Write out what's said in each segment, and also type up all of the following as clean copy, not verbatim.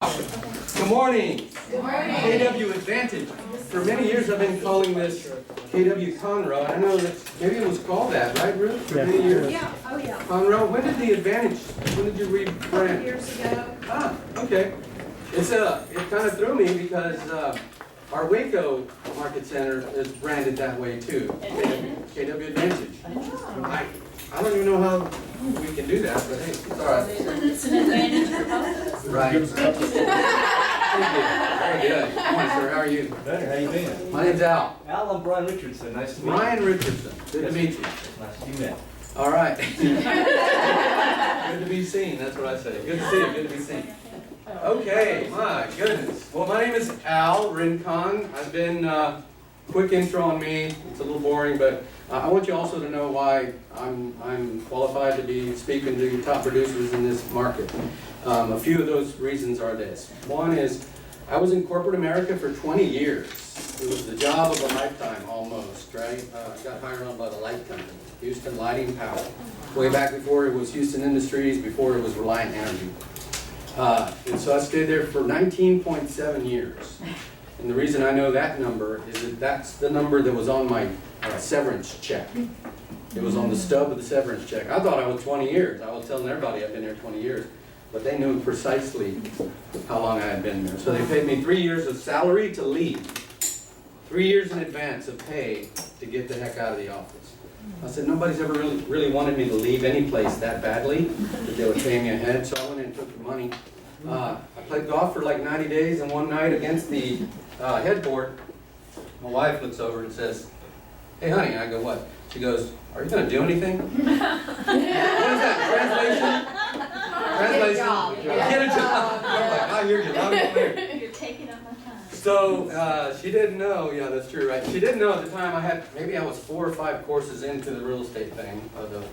Good morning. Good morning. KW Advantage. For many years I've been calling this KW Conroe. I know that maybe it was called that, right, Ruth? For many years. Yeah, oh yeah. Conroe. When did the Advantage? When did you 4 rebrand? years ago. Ah, okay. It kind of threw me because our Waco Market Center is branded that way too. KW Advantage. I don't even know how we can do that, but hey, it's all right. It's an advantage for both. Right. Thank you. Very good. Good morning, sir. How are you? Better, how you been? My name's Al. Al, I'm Brian Richardson, nice to meet you. Ryan Richardson. Good to meet you. Nice to meet you. All right. Good to be seen. That's what I say. Good to see you. Good to be seen. Okay. My goodness. Well, my name is Al Rincon. I've been quick intro on me. It's a little boring, but I want you also to know why I'm qualified to be speaking to your top producers in this market. A few of those reasons are this. One is I was in corporate America for 20 years. It was the job of a lifetime almost, right? I got hired on by the light company, Houston Lighting Power. Way back before it was Houston Industries, before it was Reliant Energy. And so I stayed there for 19.7 years. And the reason I know that number is that that's the number that was on my severance check. It was on the stub of the severance check. I thought I was 20 years. I was telling everybody I've been there 20 years. But they knew precisely how long I had been there. So they paid me 3 years of salary to leave. 3 years in advance of pay to get the heck out of the office. I said, nobody's ever really wanted me to leave any place that badly that they would pay me ahead. So I went in and took the money. I played golf for like 90 days, and one night against the headboard, my wife looks over and says, "Hey honey," I go, "What?" She goes, "Are you going to do anything?" What is that? Translation? Get a job. I'm like, I hear you loud and clear. You're taking up my time. So she didn't know, yeah, that's true, right? She didn't know at the time maybe I was 4 or 5 courses into the real estate thing, the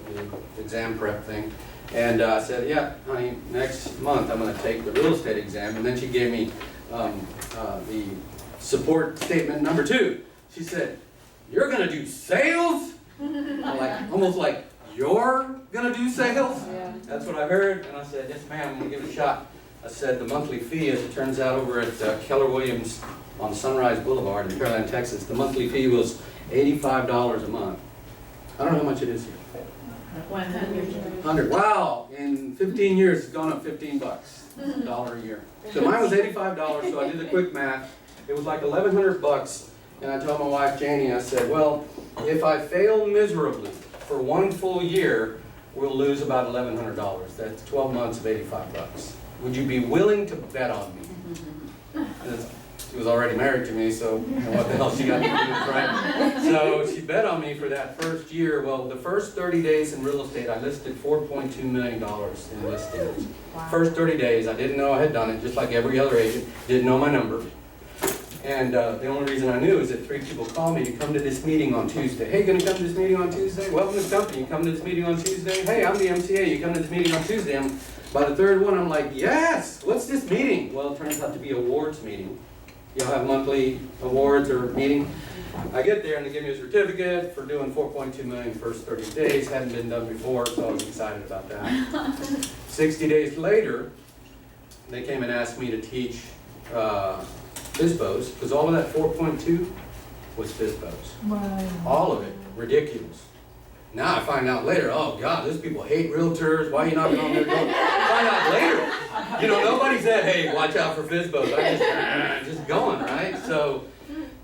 exam prep thing. And I said, "Yeah, honey, next month I'm going to take the real estate exam." And then she gave me the support statement number 2. She said, "You're going to do sales?" I'm like, almost like, "You're going to do sales?" Yeah. That's what I heard. And I said, "Yes, ma'am, I'm going to give it a shot." I said, the monthly fee, as it turns out, over at Keller Williams on Sunrise Boulevard in Pearland, Texas, the monthly fee was $85 a month. I don't know how much it is here. 100. Wow, in 15 years, it's gone up $15 a year. So mine was $85, so I did the quick math. It was like $1,100, and I told my wife, Janie, I said, well, if I fail miserably for 1 full year, we'll lose about $1,100. That's 12 months of $85. Would you be willing to bet on me? And she was already married to me, so what the hell she got to do, right? So she bet on me for that first year. Well, the first 30 days in real estate, I listed $4.2 million in listings. Wow. First 30 days, I didn't know I had done it, just like every other agent, didn't know my number. And the only reason I knew is that 3 people called me to come to this meeting on Tuesday. "Hey, gonna come to this meeting on Tuesday? Welcome to the company. You come to this meeting on Tuesday? Hey, I'm the MCA. You come to this meeting on Tuesday?" By the third one, I'm like, "Yes, what's this meeting?" Well, it turns out to be awards meeting. You'll have monthly awards or meeting. I get there and they give me a certificate for doing $4.2 million first 30 days. Hadn't been done before, so I was excited about that. 60 days later, they came and asked me to teach FISBOs, because all of that 4.2 was FISBOs. Wow. All of it. Ridiculous. Now I find out later, oh God, those people hate realtors. Why are you knocking on their door? Find out later. You know, nobody said, "Hey, watch out for FISBOs." I just going, right? So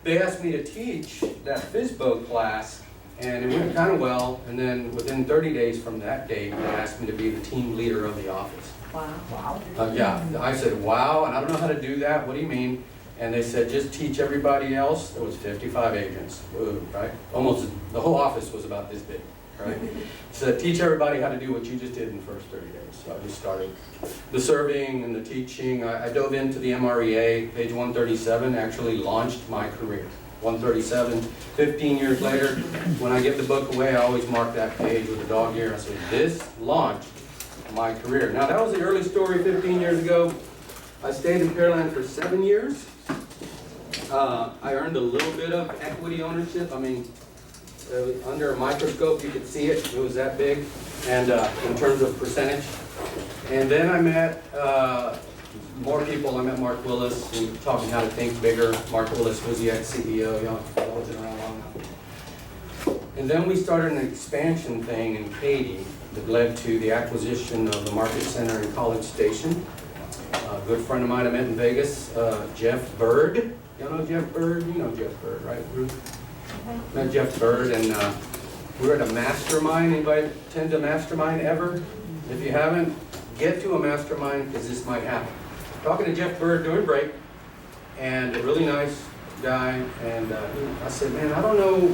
they asked me to teach that FISBO class, and it went kind of well. And then within 30 days from that date, they asked me to be the team leader of the office. Wow. Yeah, I said, "Wow," and I don't know how to do that. What do you mean? And they said, "Just teach everybody else." There was 55 agents, ooh, right? Almost the whole office was about this big, right? So teach everybody how to do what you just did in the first 30 days. So I just started the serving and the teaching. I dove into the MREA, page 137, actually launched my career. 137, 15 years later, when I give the book away, I always mark that page with a dog ear. I say, "This launched my career." Now that was the early story 15 years ago. I stayed in Pearland for 7 years. I earned a little bit of equity ownership. I mean, under a microscope you could see it. It was that big, and in terms of percentage. And then I met more people. I met Mark Willis, who was talking how to think bigger. Mark Willis was the ex-CEO. Y'all have been around long enough. And then we started an expansion thing in Katy that led to the acquisition of the Market Center in College Station. A good friend of mine I met in Vegas, Jeff Bird. Y'all know Jeff Bird? You know Jeff Bird, right, Ruth? Met Jeff Bird, and we were at a mastermind. Anybody attend a mastermind ever? If you haven't, get to a mastermind because this might happen. Talking to Jeff Bird during break, and a really nice guy, and I said, man, I don't know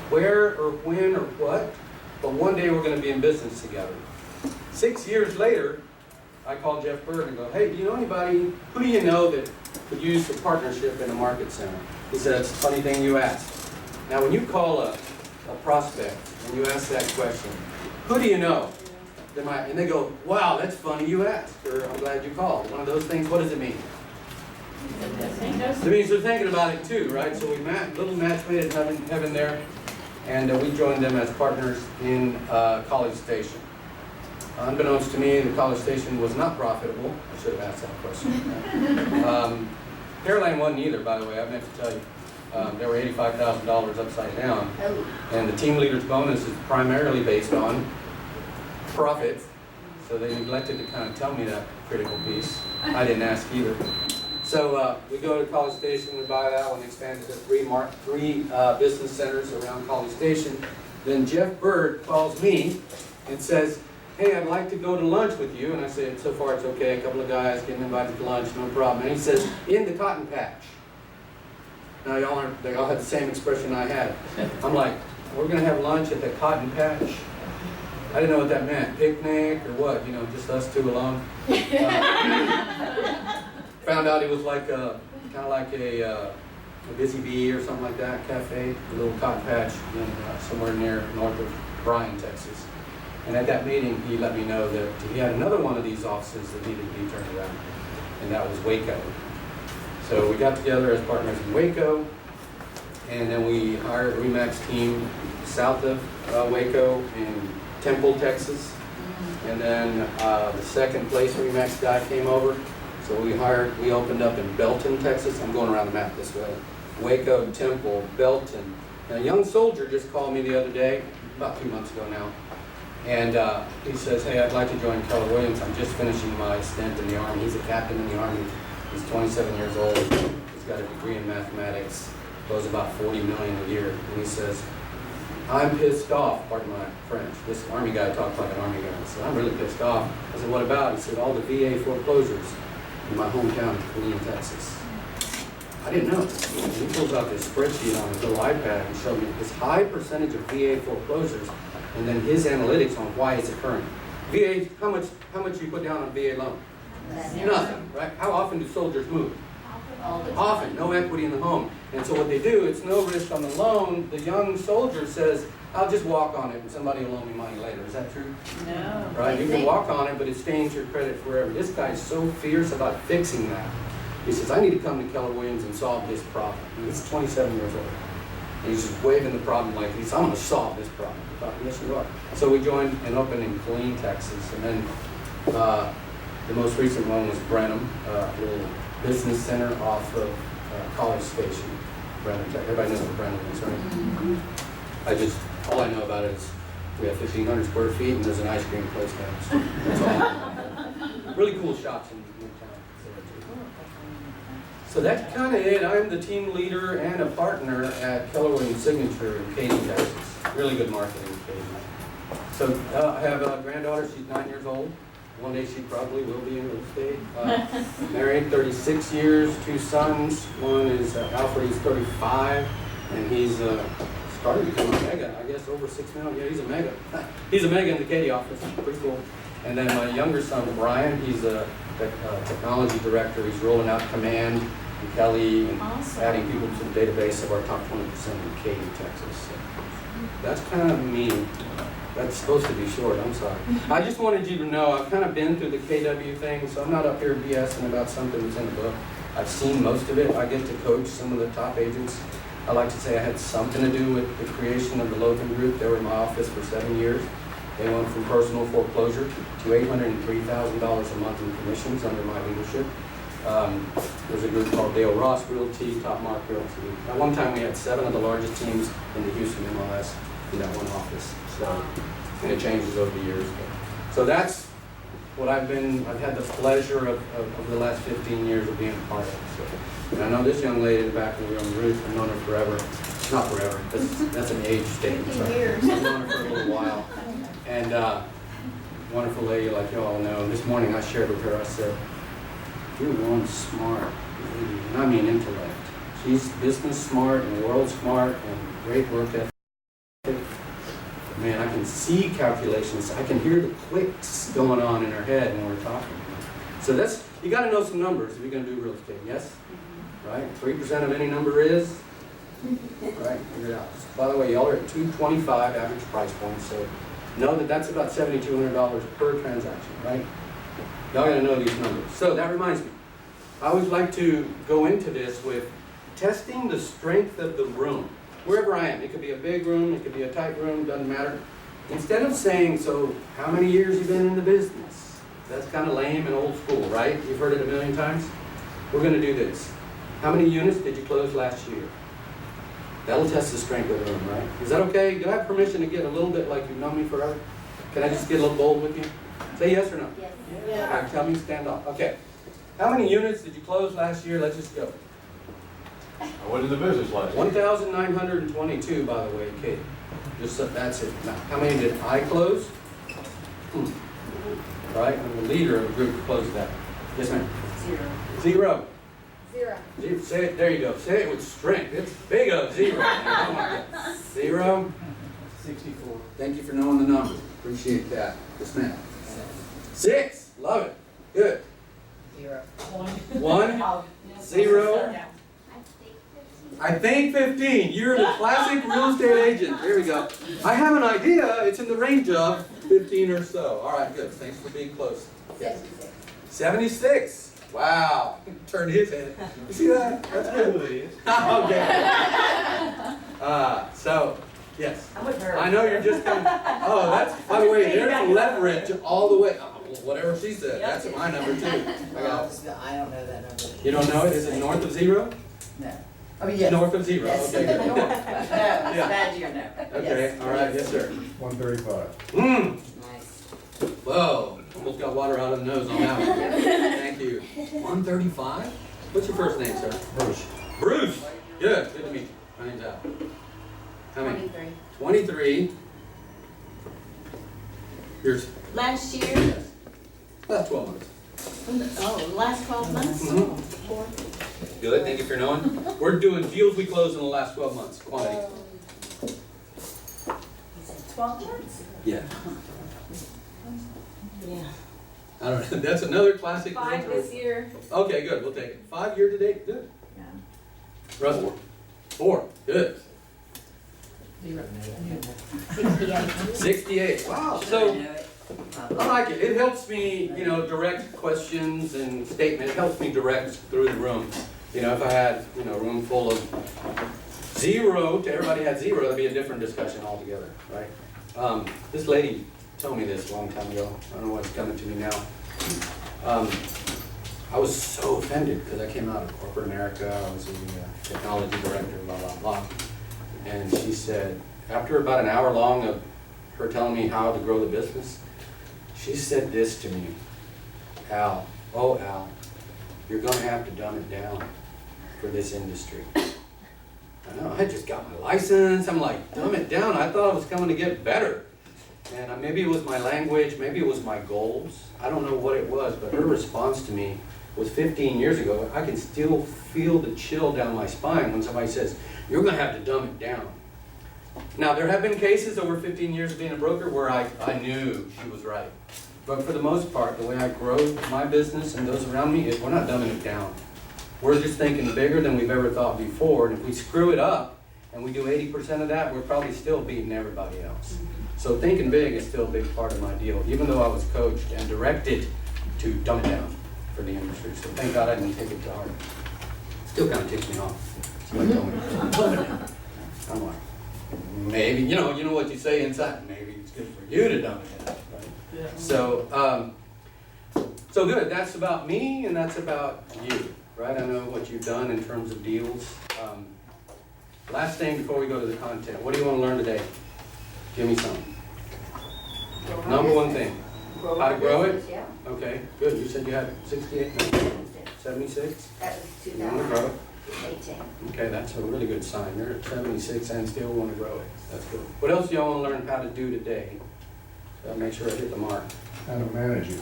where or when or what, but one day we're going to be in business together. 6 years later, I called Jeff Bird and go, hey, do you know anybody, who do you know that could use a partnership in a market center? He said, it's a funny thing you asked. Now, when you call a prospect and you ask that question, who do you know? And they go, wow, that's funny you asked, or I'm glad you called. One of those things, what does it mean? It means they're thinking about it too, right? So we little match made in heaven there, and we joined them as partners in College Station. Unbeknownst to me, the College Station was not profitable. I should have asked that question. Pearland wasn't either, by the way, I meant to tell you. They were $85,000 upside down, and the team leader's bonus is primarily based on profit, so they neglected to kind of tell me that critical piece. I didn't ask either. So we go to College Station, we buy that one, expanded to three business centers around College Station. Then Jeff Bird calls me and says, hey, I'd like to go to lunch with you. And I said, so far it's okay, a couple of guys getting invited to lunch, no problem. And he says, in the cotton patch. Now they all had the same expression I had. I'm like, we're gonna have lunch at the cotton patch? I didn't know what that meant, picnic or what, you know, just us two alone. Found out it was like kind of like a Busy Bee or something like that, cafe, a little cotton patch in, somewhere near north of Bryan, Texas. And at that meeting, he let me know that he had another one of these offices that needed to be turned around, and that was Waco. So we got together as partners in Waco, and then we hired a RE/MAX team south of Waco in Temple, Texas. And then the second place RE/MAX guy came over. So we opened up in Belton, Texas. I'm going around the map this way. Waco, Temple, Belton. And a young soldier just called me the other day, about 2 months ago now. And he says, hey, I'd like to join Keller Williams. I'm just finishing my stint in the Army. He's a captain in the Army. He's 27 years old. He's got a degree in mathematics. Goes about $40 million a year. And he says, I'm pissed off, pardon my French. This Army guy talked like an Army guy. I said, I'm really pissed off. I said, what about? He said, all the VA foreclosures in my hometown of Killeen, Texas. I didn't know. And he pulls out this spreadsheet on his little iPad and showed me this high percentage of VA foreclosures and then his analytics on why it's occurring. VA, how much you put down on VA loan? Nothing, right? How often do soldiers move? Often, no equity in the home. And so what they do, it's no risk on the loan. The young soldier says, I'll just walk on it and somebody will loan me money later. Is that true? No. Right? You can walk on it, but it stains your credit forever. This guy's so fierce about fixing that. He says, I need to come to Keller Williams and solve this problem. And he's 27 years old. And he's just waving the problem like he's, I'm going to solve this problem. I thought, yes, you are. So we joined and opened in Killeen, Texas. And then the most recent one was Brenham, a little business center off of College Station. Brenham, everybody knows what Brenham is, right? All I know about it is we have 1,500 square feet and there's an ice cream place down the street. That's all I know. Really cool shops in Midtown. So that's kind of it. I'm the team leader and a partner at Keller Williams Signature in Katy, Texas. Really good marketing in Katy. So I have a granddaughter. She's 9 years old. One day she probably will be in real estate. Married 36 years, 2 sons. One is Alfred, he's 35, and he's started to become a mega, I guess, over 6 million. Yeah, he's a mega. He's a mega in the Katy office. Pretty cool. And then my younger son, Brian, he's a technology director. He's rolling out Command and Kelly and adding people to the database of our top 20% in Katy, Texas. So that's kind of me. That's supposed to be short, I'm sorry. I just wanted you to know I've kind of been through the KW thing, so I'm not up here BSing about something that's in the book. I've seen most of it. I get to coach some of the top agents. I like to say I had something to do with the creation of the Logan Group. They were in my office for 7 years. They went from personal foreclosure to $803,000 a month in commissions under my leadership. There's a group called Dale Ross Realty, Top Mark Realty. At one time, we had 7 of the largest teams in the Houston MLS in that one office. So, and it changes over the years. So that's what I've had the pleasure of the last 15 years of being a part of. So, and I know this young lady in the back of the room, Ruth, I've known her forever. Not forever, that's an age statement. 15 years. I've known her for a little while. And wonderful lady like you all know. This morning I shared with her, I said, you're one smart lady, and I mean intellect. She's business smart and world smart and great work ethic. Man, I can see calculations. I can hear the clicks going on in her head when we're talking. So that's, you got to know some numbers if you're going to do real estate, yes? Right? 3% of any number is? Right, figure it out. By the way, y'all are at $225 average price point, so know that that's about $7,200 per transaction, right? Y'all got to know these numbers. So that reminds me, I always like to go into this with testing the strength of the room. Wherever I am, it could be a big room, it could be a tight room, doesn't matter. Instead of saying, so how many years you been in the business? That's kind of lame and old school, right? You've heard it a million times. We're going to do this. How many units did you close last year? That'll test the strength of the room, right? Is that okay? Do I have permission to get a little bit like you've known me forever? Can I just get a little bold with you? Say yes or no? Yes. All right, tell me to stand up. Okay. How many units did you close last year? Let's just go. I was in the business last year. 1,922, by the way, Kate. Just so that's it. Now, how many did I close? Right, I'm the leader of the group that closed that. Yes, ma'am. 0. 0. Say it. There you go. Say it with strength. It's big of 0. Oh my God. 0. 64. Thank you for knowing the number. Appreciate that. Yes, ma'am. 6. Love it. Good. 0. 1. 0. I think 15. You're the classic real estate agent. Here we go. I have an idea. It's in the range of 15 or so. All right, good. Thanks for being close. Yes. 76. Wow. Turned his head. You see that? That's I know good. who it is. Okay. So, yes. I'm with her. I know you're just coming. Oh, that's, by the way, there's leverage all the way. Oh, whatever she said. That's my number too. I got it. I don't know that number. You don't know it? Is it north of 0? No. I mean, yes. North of 0. Yes. Okay, good. No, it's a bad year, no. Okay, Yes. all right, yes, sir. 135. Nice. Whoa, almost got water out of the nose on that one. Thank you. 135? What's your first name, sir? Bruce. Bruce. Good to meet you. My name's Al. How many? 23. 23. Yours? Last year, Yes. Last 12 months. last 12 months? Mhm. 4. Good, thank you for knowing. We're doing deals we closed in the last 12 months, quantity. 12 months? Yeah. Yeah. I don't know, that's another classic. 5 this year. Okay, good, we'll take it. 5 year to date, good. Yeah. Russ? 4, good. 68. 68, wow. So, I like it. It helps me, direct questions and statement. It helps me direct through the room. If I had, a room full of 0 to everybody had 0, that'd be a different discussion altogether, right? This lady told me this a long time ago. I don't know why it's coming to me now. I was so offended because I came out of corporate America. I was a technology director, blah, blah, blah. And she said, after about an hour long of her telling me how to grow the business, she said this to me, Al, you're going to have to dumb it down for this industry. I know, I just got my license. I'm like, dumb it down. I thought I was coming to get better. And maybe it was my language, maybe it was my goals. I don't know what it was, but her response to me was 15 years ago. I can still feel the chill down my spine when somebody says, you're going to have to dumb it down. Now, there have been cases over 15 years of being a broker where I knew she was right. But for the most part, the way I grow my business and those around me is we're not dumbing it down. We're just thinking bigger than we've ever thought before. And if we screw it up and we do 80% of that, we're probably still beating everybody else. So thinking big is still a big part of my deal, even though I was coached and directed to dumb it down for the industry. So thank God I didn't take it to heart. Still kind of ticks me off. Somebody told me, dumb it down. I'm like, maybe, you know what you say inside, maybe it's good for you to dumb it down, right? Yeah. So, So good, that's about me and that's about you, right? I know what you've done in terms of deals. Last thing before we go to the content, what do you want to learn today? Give me some. Number one thing. How to grow it? Yeah. Okay, good. You said you had 68, no, 76? That was You want to grow it? 2018. Okay, that's a really good sign. You're at 76 and still want to grow it. That's good. What else do y'all want to learn how to do today? Make sure I hit the mark. How to manage it.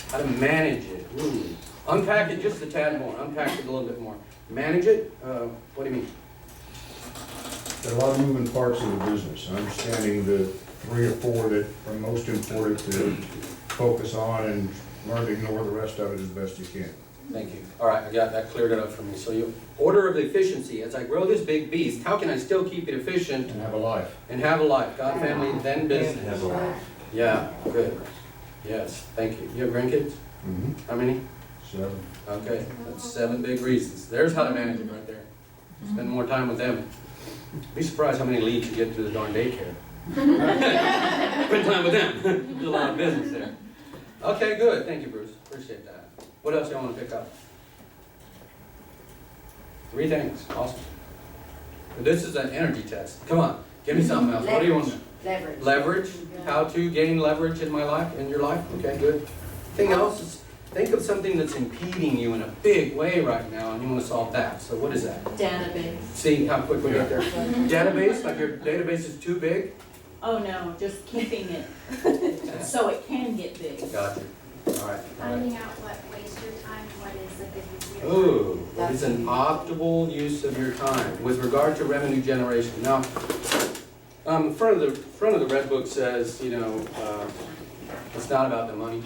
How to manage it. Ooh. Unpack it just a tad more. Unpack it a little bit more. Manage it? What do you mean? There are a lot of moving parts of the business. Understanding the 3 or 4 that are most important to focus on and learn to ignore the rest of it as best you can. Thank you. All right, I got that cleared it up for me. So you order of efficiency. As I grow this big beast, how can I still keep it efficient And have a life. and have a life? God, family, then business. Have a life. Yeah, good. Yes, thank you. You have grandkids? Mm-hmm. How many? 7. Okay, that's 7 big reasons. There's how to manage it right there. Spend more time with them. Be surprised how many leads you get through the darn daycare. Spend time with them. There's a lot of business there. Okay, good. Thank you, Bruce. Appreciate that. What else y'all want to pick up? 3 things. Awesome. This is an energy test. Come on, give me something else. What do you want to know? Leverage. Leverage, how to gain leverage in my life, in your life, okay, good. Thing else is, think of something that's impeding you in a big way right now, and you want to solve that, so what is that? Database. See how quick we get there? Database, like your database is too big? Oh, no, just keeping it so it can get big. Gotcha, all right, all right. Finding out what wastes your time, what is a good use of your time. Ooh, what is an optimal use of your time with regard to revenue generation? Now, front of the red book says, you know, it's not about the money.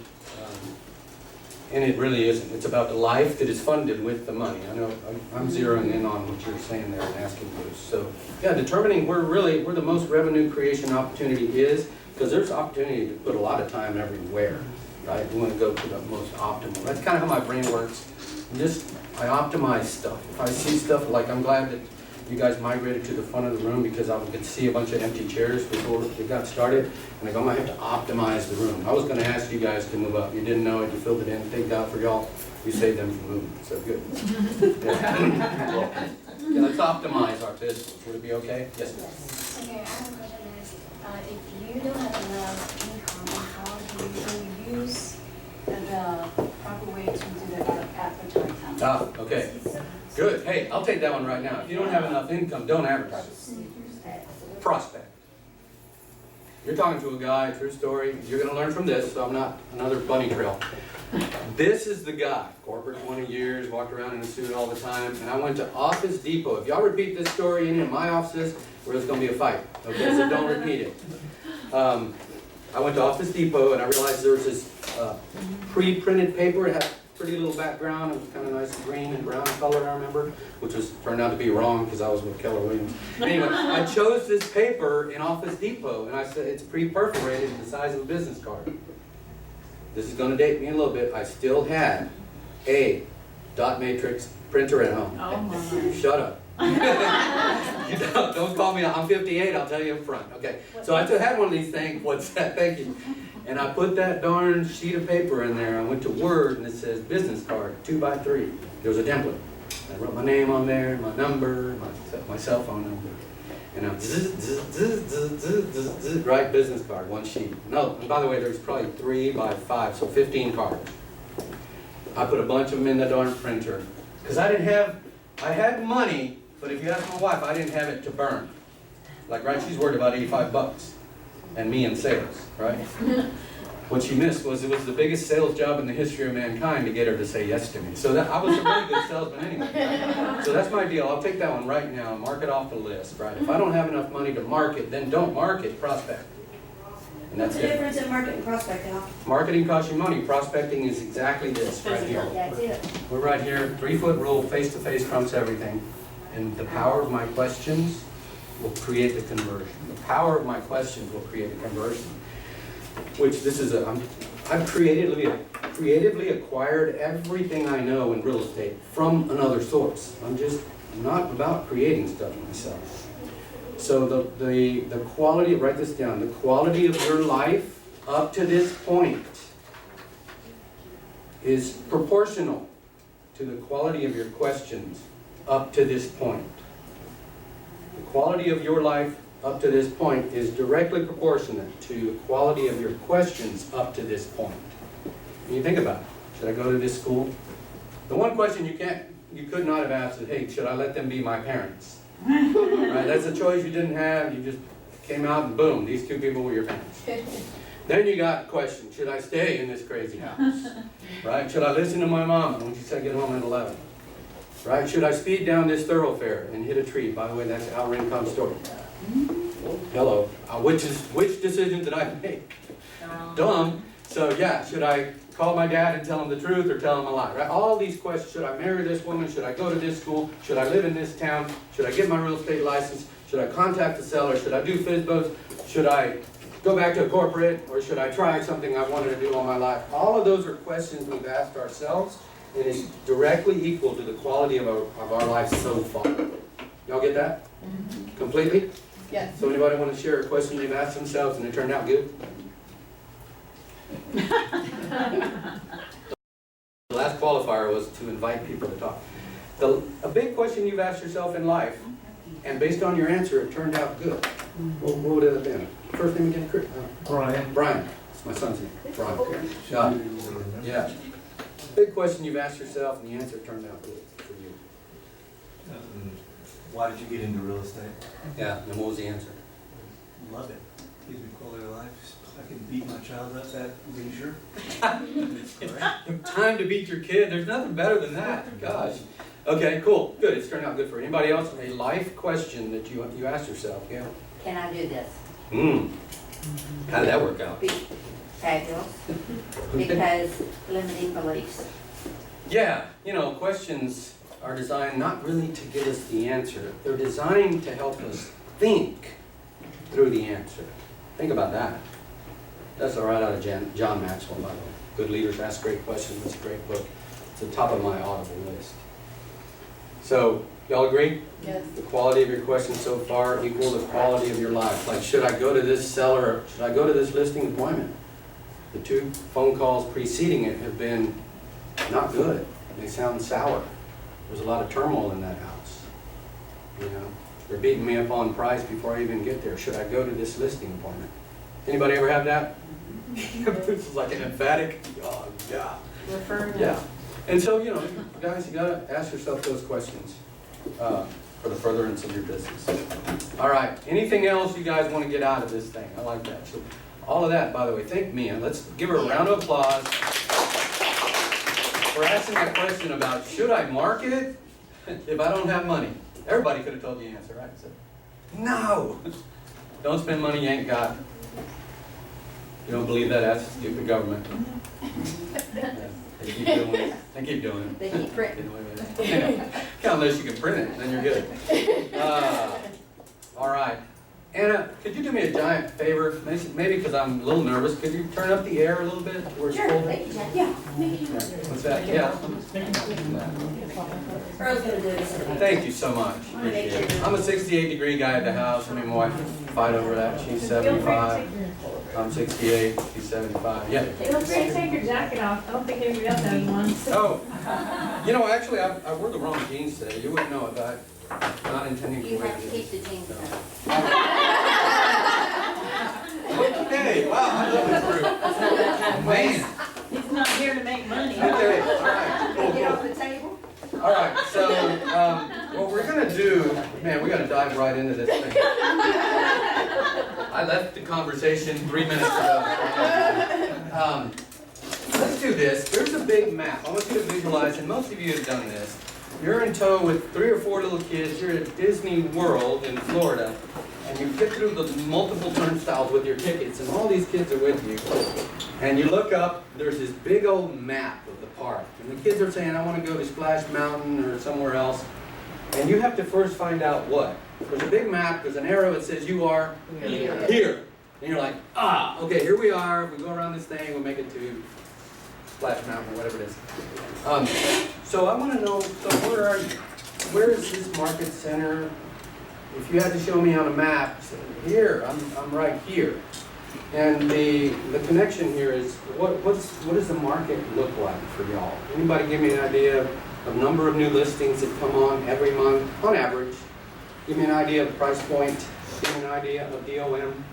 And it really isn't. It's about the life that is funded with the money. I know I'm zeroing in on what you're saying there and asking Bruce. So yeah, determining where the most revenue creation opportunity is, because there's opportunity to put a lot of time everywhere, right? We want to go to the most optimal. That's kind of how my brain works. I optimize stuff. If I see stuff, like I'm glad that you guys migrated to the front of the room because I could see a bunch of empty chairs before we got started. And I go, I might have to optimize the room. I was going to ask you guys to move up. You didn't know it. You filled it in. Thank God for y'all. You saved them from moving. So good. Yeah. Yeah, let's optimize our business. Would it be okay? Yes. Okay, I have a question is, if you don't have enough income, how do you use the proper way to do the advertising? Ah, okay. Good. Hey, I'll take that one right now. If you don't have enough income, don't advertise. Prospect. You're talking to a guy, true story. You're going to learn from this, so I'm not another bunny trail. This is the guy, corporate 20 years, walked around in a suit all the time, and I went to Office Depot. If y'all repeat this story in my offices, there's going to be a fight. Okay, so don't repeat it. I went to Office Depot and I realized there was this pre-printed paper. It had a pretty little background. It was kind of nice green and brown color, I remember, which turned out to be wrong because I was with Keller Williams. Anyway, I chose this paper in Office Depot and I said it's pre-perforated the size of a business card. This is going to date me a little bit. I still had a dot matrix printer at home. Oh, my. Shut up. You don't call me, I'm 58, I'll tell you up front. Okay, so I had one of these things, what's that, thank you. And I put that darn sheet of paper in there. I went to Word and it says business card, 2x3. There was a template. I wrote my name on there, my number, my cell phone number. And I'm right, business card, one sheet. No, and by the way, there's probably 3x5, so 15 cards. I put a bunch of them in the darn printer. Because I had money, but if you ask my wife, I didn't have it to burn. Like, right, she's worried about $85 and me in sales, right? What she missed was it was the biggest sales job in the history of mankind to get her to say yes to me. So that I was a really good salesman anyway. Right? So that's my deal. I'll take that one right now and mark it off the list, right? If I don't have enough money to market, then don't market, prospect. And that's What's the it. difference in market and prospect, Al? Marketing costs you money. Prospecting is exactly this right here. That's it. We're right here, 3-foot rule, face-to-face trumps everything. And the power of my questions will create the conversion. The power of my questions will create the conversion. Which this is I've creatively acquired everything I know in real estate from another source. I'm not about creating stuff myself. So the quality, write this down, the quality of your life up to this point is proportional to the quality of your questions up to this point. The quality of your life up to this point is directly proportionate to the quality of your questions up to this point. And you think about it. Should I go to this school? The one question you could not have asked is, hey, should I let them be my parents? Right? That's a choice you didn't have. You just came out and boom, these two people were your parents. Then you got the question, should I stay in this crazy house? Right? Should I listen to my mama when she said get home at 11? Right? Should I speed down this thoroughfare and hit a tree? By the way, that's Al Rincon's story. Hello. Which decision did I make? Dumb. So yeah, should I call my dad and tell him the truth or tell him a lie? Right? All these questions, should I marry this woman? Should I go to this school? Should I live in this town? Should I get my real estate license? Should I contact the seller? Should I do FISBOs? Should I go back to a corporate? Or should I try something I wanted to do all my life? All of those are questions we've asked ourselves, and it's directly equal to the quality of our life so far. Y'all get that? Completely? Yes. So anybody want to share a question they've asked themselves and it turned out good? The last qualifier was to invite people to talk. A big question you've asked yourself in life, and based on your answer, it turned out good. What would it have been? First name again? Brian. Brian. It's my son's name. Brian. Yeah. Big question you've asked yourself, and the answer turned out good for you. Why did you get into real estate? Yeah. And what was the answer? Love it. Gives me quality of life. I can beat my child up at leisure. It's great. Time to beat your kid. There's nothing better than that. Gosh. Okay, cool. Good. It's turned out good for you. Anybody else? A life question that you asked yourself? Yeah. Can I do this? How did that work out? Fabulous. Because limiting beliefs. Yeah, questions are designed not really to give us the answer. They're designed to help us think through the answer. Think about that. That's right out of John Maxwell, by the way. Good Leaders Ask Great Questions. It's a great book. It's the top of my Audible list. So, y'all agree? Yes. The quality of your questions so far equal the quality of your life. Like, should I go to this seller? Should I go to this listing appointment? The 2 phone calls preceding it have been not good. They sound sour. There's a lot of turmoil in that house. They're beating me up on price before I even get there. Should I go to this listing appointment? Anybody ever have that? This is like an emphatic, oh, yeah. Yeah. And so, guys, you gotta ask yourself those questions for the furtherance of your business. All right. Anything else you guys want to get out of this thing? I like that. So, all of that, by the way, thank Mia. Let's give her a round of applause for asking that question about should I market if I don't have money? Everybody could have told the answer, right? So, no. Don't spend money you ain't got. You don't believe that? That's stupid government. Yeah, they keep doing it. They keep doing it. They keep printing. Unless you can print it, then you're good. All right. Anna, could you do me a giant favor? Maybe because I'm a little nervous. Could you turn up the air a little bit? Where it's colder? Yeah. What's that? Yeah. Earl's gonna do this. Thank you so much. Appreciate it. I'm a 68-degree guy at the house. Me and my wife fight over that. She's 75. I'm 68. She's 75. Yeah. Feel free to take your jacket off. I don't think anybody else has one. Oh. Actually, I wore the wrong jeans today. You wouldn't know it, but I'm not intending to You wear have to keep the jeans on. Okay. Wow. I love this group. Man. He's not here to make money. Okay. All right. Cool, Get off cool. the table. All right, so what we're going to do, man, we got to dive right into this thing. I left the conversation 3 minutes ago. Let's do this. There's a big map. I want you to visualize, and most of you have done this. You're in tow with 3 or 4 little kids. You're at Disney World in Florida, and you get through the multiple turnstiles with your tickets, and all these kids are with you. And you look up, there's this big old map of the park. And the kids are saying, I want to go to Splash Mountain or somewhere else. And you have to first find out what. There's a big map, there's an arrow that says you are here. And you're like, okay, here we are. If we go around this thing, we'll make it to Splash Mountain or whatever it is. So I want to know, so where are you? Where is this market center? If you had to show me on a map, say, here, I'm right here. And the connection here is, what does the market look like for y'all? Anybody give me an idea of number of new listings that come on every month, on average? Give me an idea of price point, give me an idea of DOM,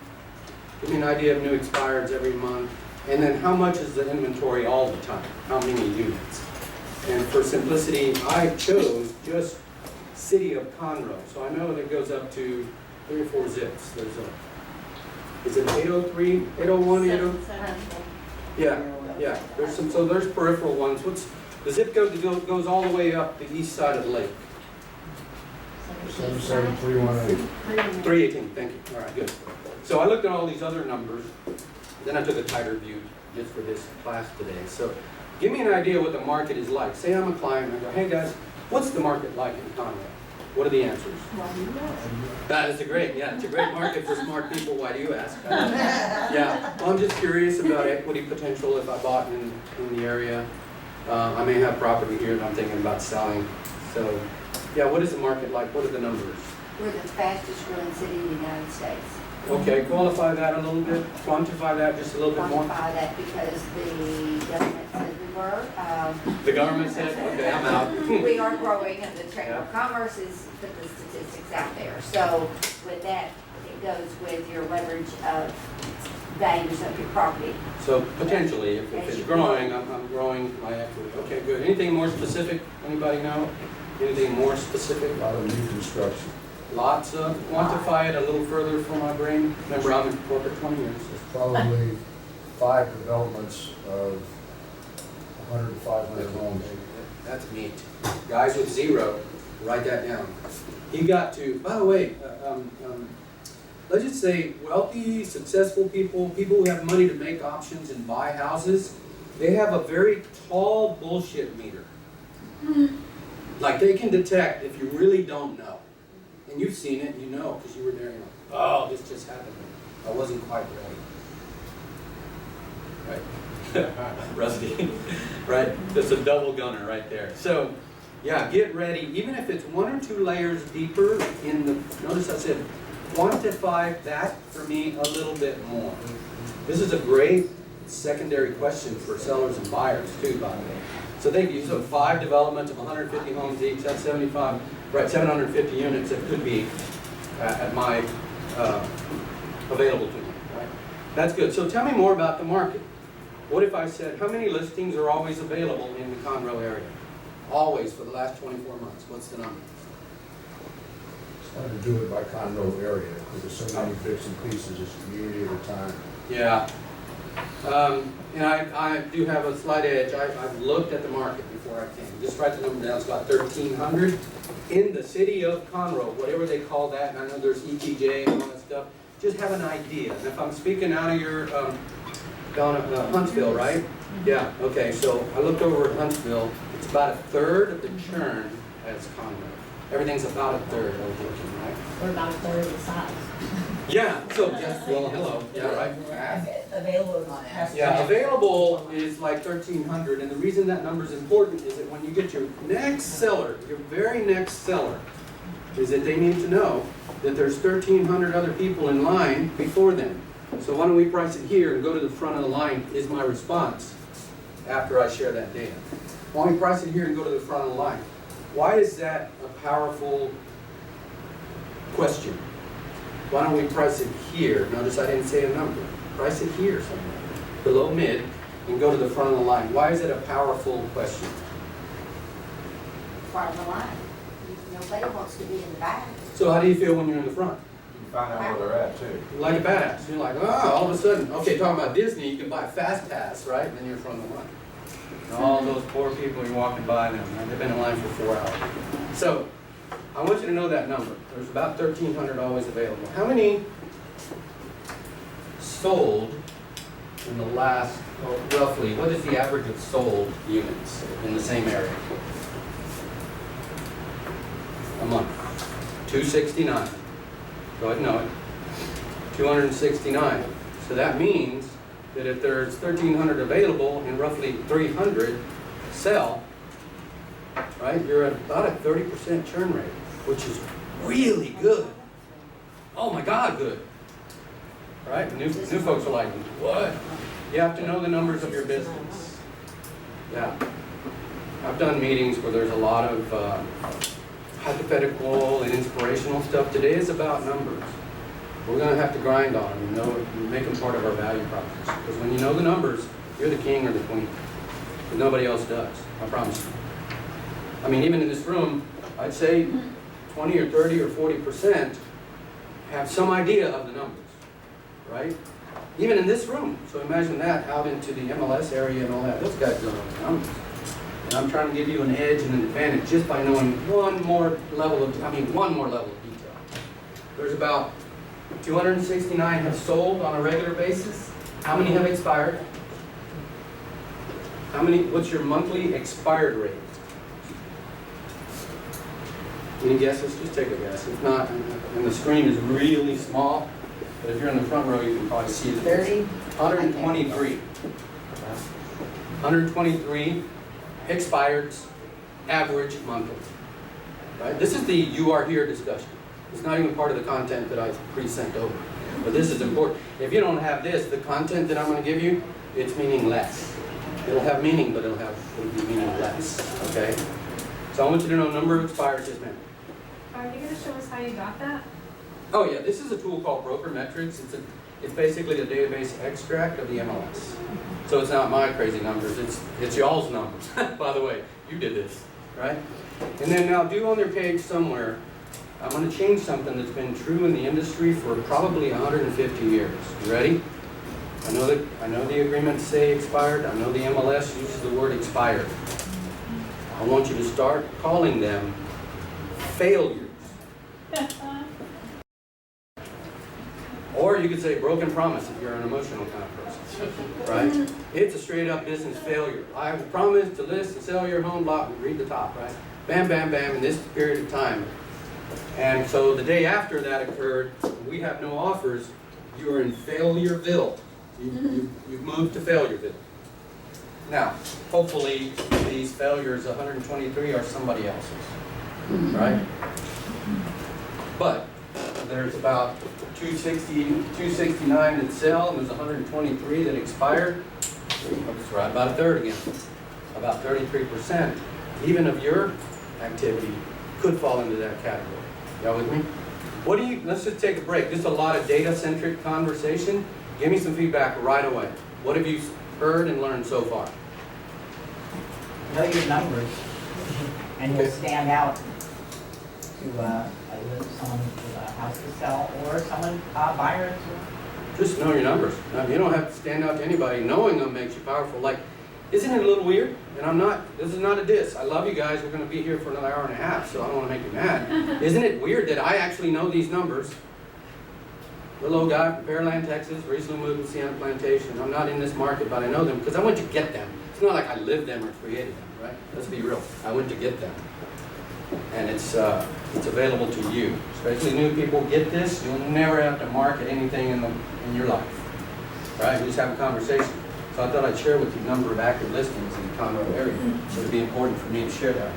give me an idea of new expireds every month, and then how much is the inventory all the time? How many units? And for simplicity, I chose just city of Conroe, so I know that goes up to 3 or 4 zips. There's a, is it 803, 801, 80? Yeah, there's some, so there's peripheral ones. What's, the zip code that goes all the way up the east side of the lake? 77318. 318, thank you. All right, good. So I looked at all these other numbers, then I took a tighter view just for this class today. So give me an idea what the market is like. Say I'm a client and I go, hey guys, what's the market like in Conroe? What are the answers? That is a great, yeah, it's a great market for smart people. Why do you ask? Yeah, well, I'm just curious about equity potential if I bought in the area. I may have property here that I'm thinking about selling. So, yeah, what is the market like? What are the numbers? We're the fastest growing city in the United States. Okay, qualify that a little bit, quantify that just a little bit more. Quantify that because the government said we were. The government said, okay, I'm out. We are growing and the Chamber Yeah. of Commerce has put the statistics out there. So with that, it goes with your leverage of values of your property. So potentially, if it's growing, I'm growing my equity. Okay, good. Anything more specific? Anybody know? Anything more specific? A lot of new construction. Lots of, quantify it a little further for my brain. Remember, I'm in corporate 20 years. There's probably 5 developments of 100 to 500 homes. That's neat. Guys with 0, write that down. You got to, by the way, let's just say wealthy, successful people, people who have money to make options and buy houses, they have a very tall bullshit meter. Like they can detect if you really don't know. And you've seen it, you know, because you were there, you know, oh, this just happened. I wasn't quite ready. Right. Rusty. Right? That's a double gunner right there. So, yeah, get ready. Even if it's 1 or 2 layers deeper in the, notice I said, quantify that for me a little bit more. This is a great secondary question for sellers and buyers too, by the way. So thank you. So 5 developments of 150 homes each, that's 75, right, 750 units that could be at my, available to me, right? That's good. So tell me more about the market. What if I said, how many listings are always available in the Conroe area? Always for the last 24 months. What's the number? It's hard to do it by Conroe area because there's so many bits and pieces, it's community at a time. Yeah. And I do have a slight edge. I've looked at the market before I came. Just write the number down. It's about 1,300 in the city of Conroe, whatever they call that. And I know there's ETJ and all that stuff. Just have an idea. And if I'm speaking out of your, down at Huntsville, right? Yeah, okay. So I looked over at Huntsville. It's about 1/3 of the churn as Conroe. Everything's about 1/3, I was looking, right? We're about 1/3 of the size. Yeah, so just, well, hello, yeah, right? Available on it. Yeah, available is like 1,300, and the reason that number is important is that when you get your next seller, your very next seller, is that they need to know that there's 1,300 other people in line before them. So why don't we price it here and go to the front of the line is my response after I share that data. Why don't we price it here and go to the front of the line? Why is that a powerful question? Why don't we price it here? Notice I didn't say a number. Price it here somewhere, below mid, and go to the front of the line. Why is it a powerful question? Front of the line. Nobody wants to be in the back. So how do you feel when you're in the front? You find out where they're at too. Like a badass. You're like, oh, all of a sudden, okay, talking about Disney, you can buy a fast pass, right? And then you're in front of the line. And all those poor people, you're walking by them, and they've been in line for 4 hours. So, I want you to know that number. There's about 1,300 always available. How many sold in the last, well, roughly, what is the average of sold units in the same area? A month. 269. Go ahead and know it. 269. So that means that if there's 1,300 available and roughly 300 sell, right, you're at about a 30% churn rate, which is really good. Oh my God, good. right? New folks are like, what? You have to know the numbers of your business. Yeah. I've done meetings where there's a lot of hypothetical and inspirational stuff. Today is about numbers. We're going to have to grind on them and know it, and make them part of our value proposition. Because when you know the numbers, you're the king or the queen. But nobody else does. I promise you. I mean, even in this room, I'd say 20 or 30 or 40% have some idea of the numbers, right? Even in this room. So imagine that out into the MLS area and all that. Those guys don't know the numbers. And I'm trying to give you an edge and an advantage just by knowing one more level of detail. There's about 269 have sold on a regular basis. How many have expired? What's your monthly expired rate? Any guesses? Just take a guess. If not, and the screen is really small, but if you're in the front row, you can probably see it. 30? 123. 123 expireds, average monthly. Right? This is the you are here discussion. It's not even part of the content that I pre-sent over. But this is important. If you don't have this, the content that I'm going to give you, it's meaningless. It'll have meaning, but it'll be meaningless. Okay? So I want you to know number of expires, yes ma'am. Are you gonna show us how you got that? Oh yeah, this is a tool called Broker Metrics. It's basically a database extract of the MLS. So it's not my crazy numbers, it's y'all's numbers. By the way, you did this, right? And then now do on your page somewhere, I'm going to change something that's been true in the industry for probably 150 years. You ready? I know the agreements say expired. I know the MLS uses the word expired. I want you to start calling them failures. Or you could say broken promise if you're an emotional kind of person, right? It's a straight up business failure. I have promised to list and sell your home lot. Read the top, right? Bam, bam, bam, in this period of time. And so the day after that occurred, we have no offers. You are in Failureville. You've moved to Failureville. Now, hopefully these failures, 123, are somebody else's, right? But there's about 269 that sell, and there's 123 that expired. It's right about a third again. About 33%, even of your activity, could fall into that category. Y'all with me? Let's just take a break. This is a lot of data-centric conversation. Give me some feedback right away. What have you heard and learned so far? Know your numbers, and you'll stand out to someone with a house to sell or someone, buyer to. Just know your numbers. Now, you don't have to stand out to anybody. Knowing them makes you powerful. Like, isn't it a little weird? And this is not a diss. I love you guys. We're going to be here for another hour and a half, so I don't want to make you mad. Isn't it weird that I actually know these numbers? Little old guy from Pearland, Texas, recently moved to Sienna Plantation. I'm not in this market, but I know them because I went to get them. It's not like I lived them or created them, right? Let's be real. I went to get them. And it's available to you. Especially new people get this. You'll never have to market anything in your life. Right? You just have a conversation. So I thought I'd share with you the number of active listings in the Conroe area. So it'd be important for me to share that.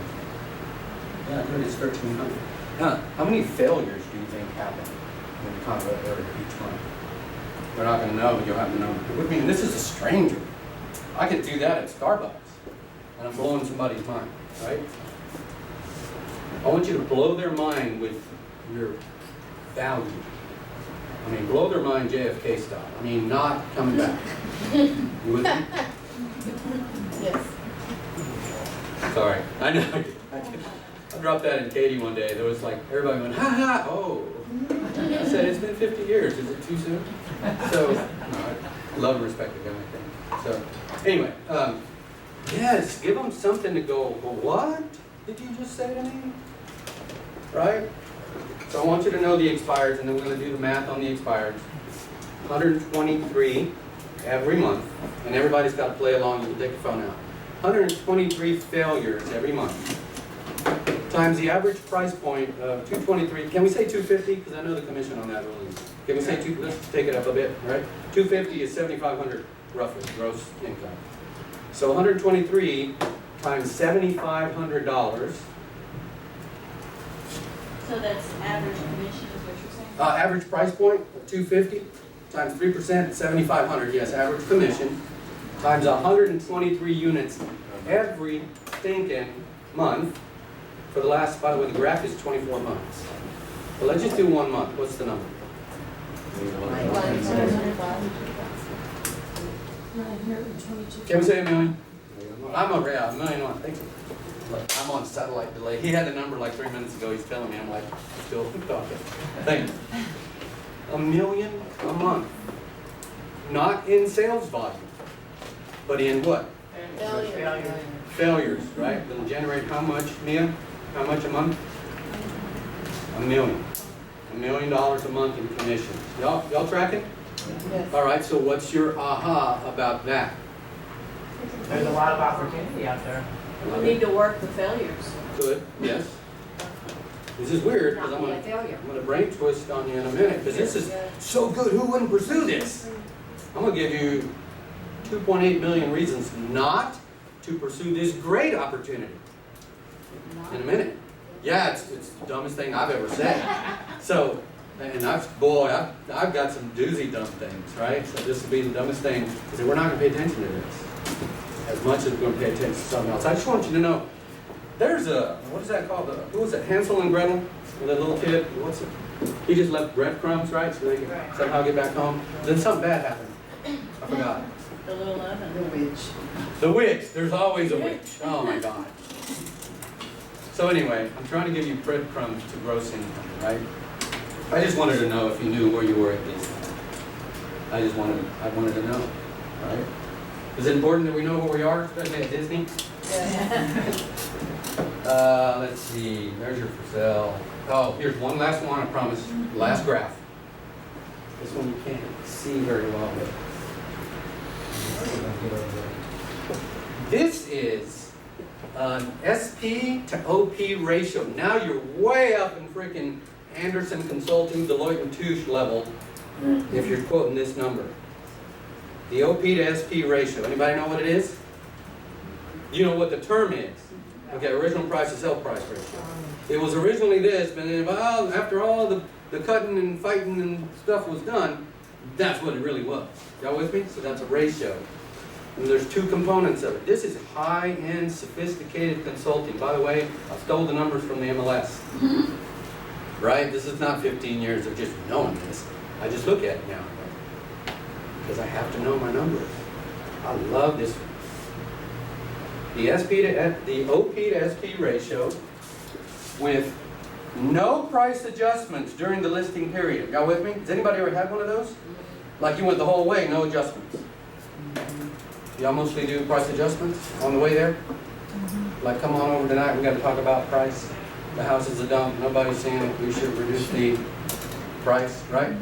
Yeah, there it is, 1,300. Now, how many failures do you think happen in the Conroe area each month? They're not going to know, but you'll have to know. I mean, this is a stranger. I could do that at Starbucks, and I'm blowing somebody's mind, right? I want you to blow their mind with your value. I mean, blow their mind JFK style. I mean, not coming back. You with me? Yes. Sorry. I know. I dropped that in Katie one day. There was like, everybody went, ha ha, oh. I said, it's been 50 years. Is it too soon? So, no, I love and respect the guy, I think. So, anyway, yes, give them something to go, well, what did you just say to me? Right? So I want you to know the expireds, and then we're going to do the math on the expireds. 123 every month, and everybody's got to play along. You can take your phone out. 123 failures every month, times the average price point of 223. Can we say 250? Because I know the commission on that ruling. Can we say let's take it up a bit, right? 250 is 7,500 roughly gross income. So 123 times $7,500. So that's average commission is what you're saying? Average price point of 250 times 3%, 7,500, yes, average commission, times 123 units every stinking month for the last, by the way, the graph is 24 months. But let's just do 1 month. What's the number? Can we say $1 million? I'm over, yeah, $1 million. Thank you. Look, I'm on satellite delay. He had the number like 3 minutes ago. He's telling me. I'm like, still talking. Thank you. $1 million a month. Not in sales volume, but in what? Failures, right? It'll generate how much, Mia? How much a month? $1 million. $1 million a month in commissions. Y'all tracking? Yes. All right, so what's your aha about that? There's a lot of opportunity out there. We need to work the failures. Good, yes. This is weird, because Not be a failure. I'm gonna brain twist on you in a minute, because this is so good, who wouldn't pursue this? I'm gonna give you 2.8 million reasons not to pursue this great opportunity in a minute. Yeah, it's the dumbest thing I've ever said. So, and I've got some doozy dumb things, right? So this will be the dumbest thing, because we're not gonna pay attention to this as much as we're gonna pay attention to something else. I just want you to know, there's a, what is that called? Who was it, Hansel and Gretel? With that little kid, what's it? He just left breadcrumbs, right? So they could somehow get back home. Then something bad happened. I forgot. The little oven. The witch, there's always a witch. Oh my God. So anyway, I'm trying to give you breadcrumbs to gross income, right? I just wanted to know if you knew where you were at Disney. I wanted to know, right? Is it important that we know where we are, especially at Disney? Let's see, there's your for sale. Oh, here's one last one, I promise. Last graph. This one you can't see very well, but this is an SP to OP ratio. Now you're way up in freaking Anderson Consulting, Deloitte and Touche level if you're quoting this number. The OP to SP ratio. Anybody know what it is? You know what the term is? Okay, original price to sell price ratio. It was originally this, but then after all the cutting and fighting and stuff was done, that's what it really was. Y'all with me? So that's a ratio. And there's two components of it. This is high-end, sophisticated consulting. By the way, I stole the numbers from the MLS. Right? This is not 15 years of just knowing this. I just look at it now. Because I have to know my numbers. I love this one. The OP to SP ratio with no price adjustments during the listing period. Y'all with me? Has anybody ever had one of those? Like you went the whole way, no adjustments. Y'all mostly do price adjustments on the way there? Like, come on over tonight, we got to talk about price. The house is a dump, nobody's seeing it, we should reduce the price, right?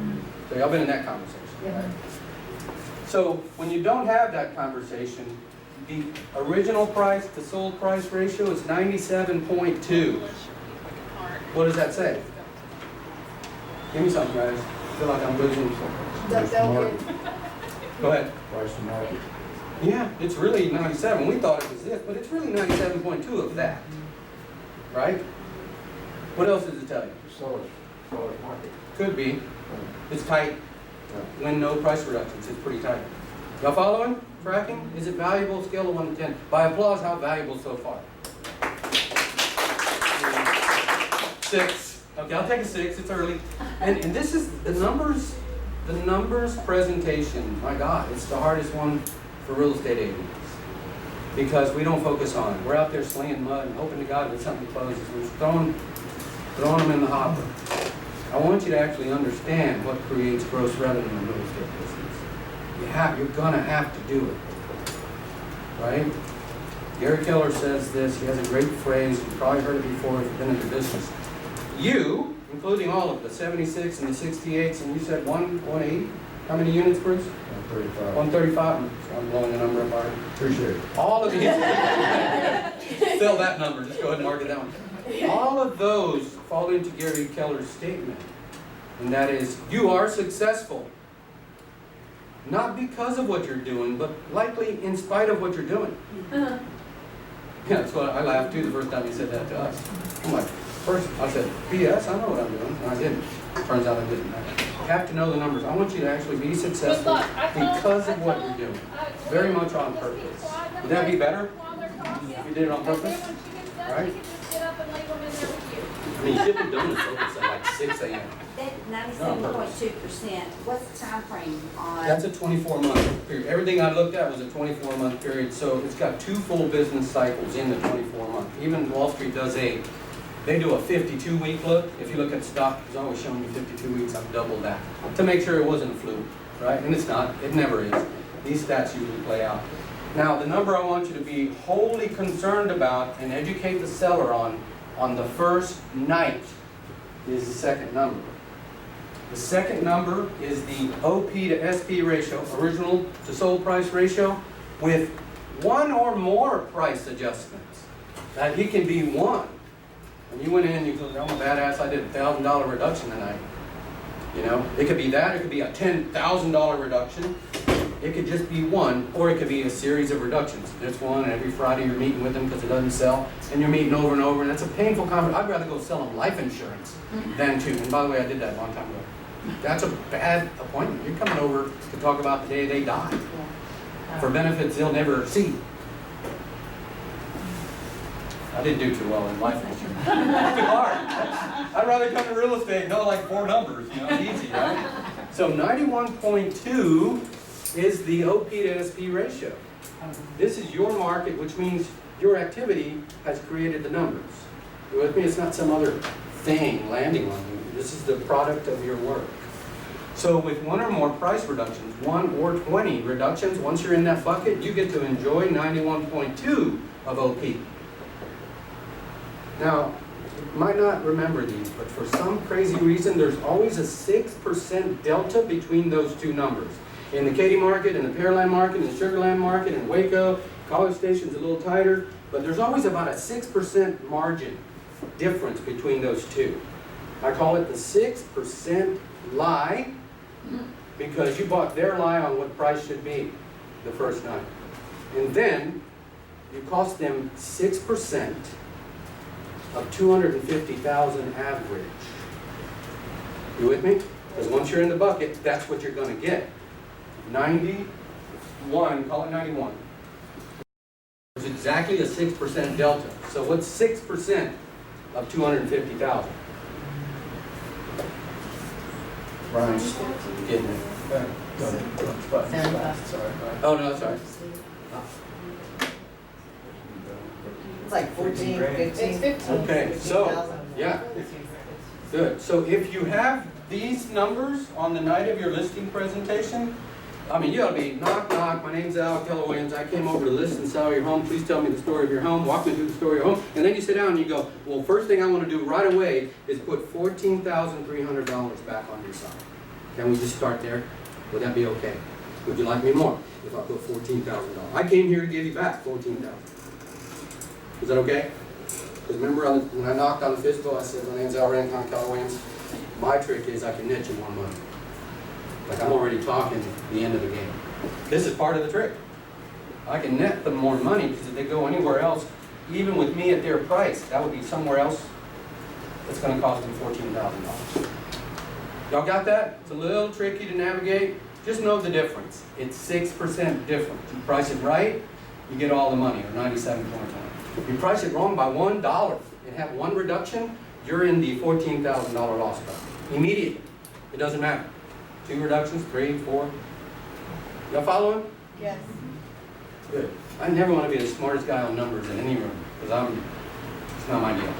So y'all been in that conversation, right? So when you don't have that conversation, the original price to sold price ratio is 97.2. What does that say? Give me something, guys. I feel like I'm losing. Price to market. Go ahead. Price to market. Yeah, it's really 97. We thought it was this, but it's really 97.2 of that. Right? What else does it tell you? Seller's market. Could be. It's tight. When no price reductions, it's pretty tight. Y'all following? Tracking? Is it valuable? Scale of 1 to 10. By applause, how valuable so far? 6. Okay, I'll take a 6. It's early. And this is the numbers presentation. My God, it's the hardest one for real estate agents. Because we don't focus on it. We're out there slinging mud and hoping to God that something closes. We're throwing them in the hopper. I want you to actually understand what creates gross revenue in real estate business. You're gonna have to do it, right? Gary Keller says this. He has a great phrase. You've probably heard it before if you've been in the business. You, including all of the 76 and the 68s, and you said 180. How many units, Bruce? 135. 135. So I'm blowing the number up already. Appreciate it. All of these. Fill that number. Just go ahead and mark it down. All of those fall into Gary Keller's statement, and that is, you are successful. Not because of what you're doing, but likely in spite of what you're doing. Yeah, that's what I laughed too the first time he said that to us. I'm like, first I said, BS, I know what I'm doing. And I didn't. Turns out I didn't. You have to know the numbers. I want you to actually be successful because of what you're doing. Very much on purpose. Would that be better if you did it on purpose? Right? I mean, ship your donuts open at like 6 a.m. That 97.2%, what's the time frame on? That's a 24-month period. Everything I looked at was a 24-month period, so it's got 2 full business cycles in the 24-month. Even Wall Street does they do a 52-week look. If you look at stock, it's always showing you 52 weeks. I've doubled that to make sure it wasn't a fluke, right? And it's not. It never is. These stats usually play out. Now, the number I want you to be wholly concerned about and educate the seller on the first night is the second number. The second number is the OP to SP ratio, original to sold price ratio, with 1 or more price adjustments. Now, it can be 1. And you went in and you go, I'm a badass, I did a $1,000 reduction tonight. You know, it could be that, it could be a $10,000 reduction. It could just be 1, or it could be a series of reductions. There's one, and every Friday you're meeting with them because it doesn't sell, and you're meeting over and over, and that's a painful conversation. I'd rather go sell them life insurance than to, and by the way, I did that a long time ago. That's a bad appointment. You're coming over to talk about the day they die for benefits they'll never see. I didn't do too well in life insurance. It's too hard. I'd rather come to real estate and know like 4 numbers, you know, it's easy, right? So 91.2 is the OP to SP ratio. This is your market, which means your activity has created the numbers. You with me? It's not some other thing landing on you. This is the product of your work. So with 1 or more price reductions, 1 or 20 reductions, once you're in that bucket, you get to enjoy 91.2 of OP. Now, you might not remember these, but for some crazy reason, there's always a 6% delta between those 2 numbers. In the Katy market, in the Pearland market, in the Sugarland market, in Waco, College Station's a little tighter, but there's always about a 6% margin difference between those 2. I call it the 6% lie, because you bought their lie on what price should be the first night. And then you cost them 6% of 250,000 average. You with me? Because once you're in the bucket, that's what you're going to get. 91, call it 91. It's exactly a 6% delta. So what's 6% of 250,000? Brian's getting it. Oh, no, sorry. It's like 14, 15. It's 15. Okay, so, yeah, good. So if you have these numbers on the night of your listing presentation, I mean, you ought to be knock, knock, my name's Al, Keller Williams, I came over to list and sell your home, please tell me the story of your home, walk me through the story of your home, and then you sit down and you go, well, first thing I want to do right away is put $14,300 back on your side. Can we just start there? Would that be okay? Would you like me more if I put $14,000? I came here to give you back $14,000. Is that okay? Because remember when I knocked on the physical, I said, my name's Al Rincon, Keller Williams. My trick is I can net you more money. Like I'm already talking the end of the game. This is part of the trick. I can net them more money because if they go anywhere else, even with me at their price, that would be somewhere else that's going to cost them $14,000. Y'all got that? It's a little tricky to navigate. Just know the difference. It's 6% difference. You price it right, you get all the money, or 97.1. You price it wrong by $1 and have 1 reduction, you're in the $14,000 loss bucket. Immediately. It doesn't matter. 2 reductions, 3, 4. Y'all following? Yes. Good. I never want to be the smartest guy on numbers in any room, because it's not my deal.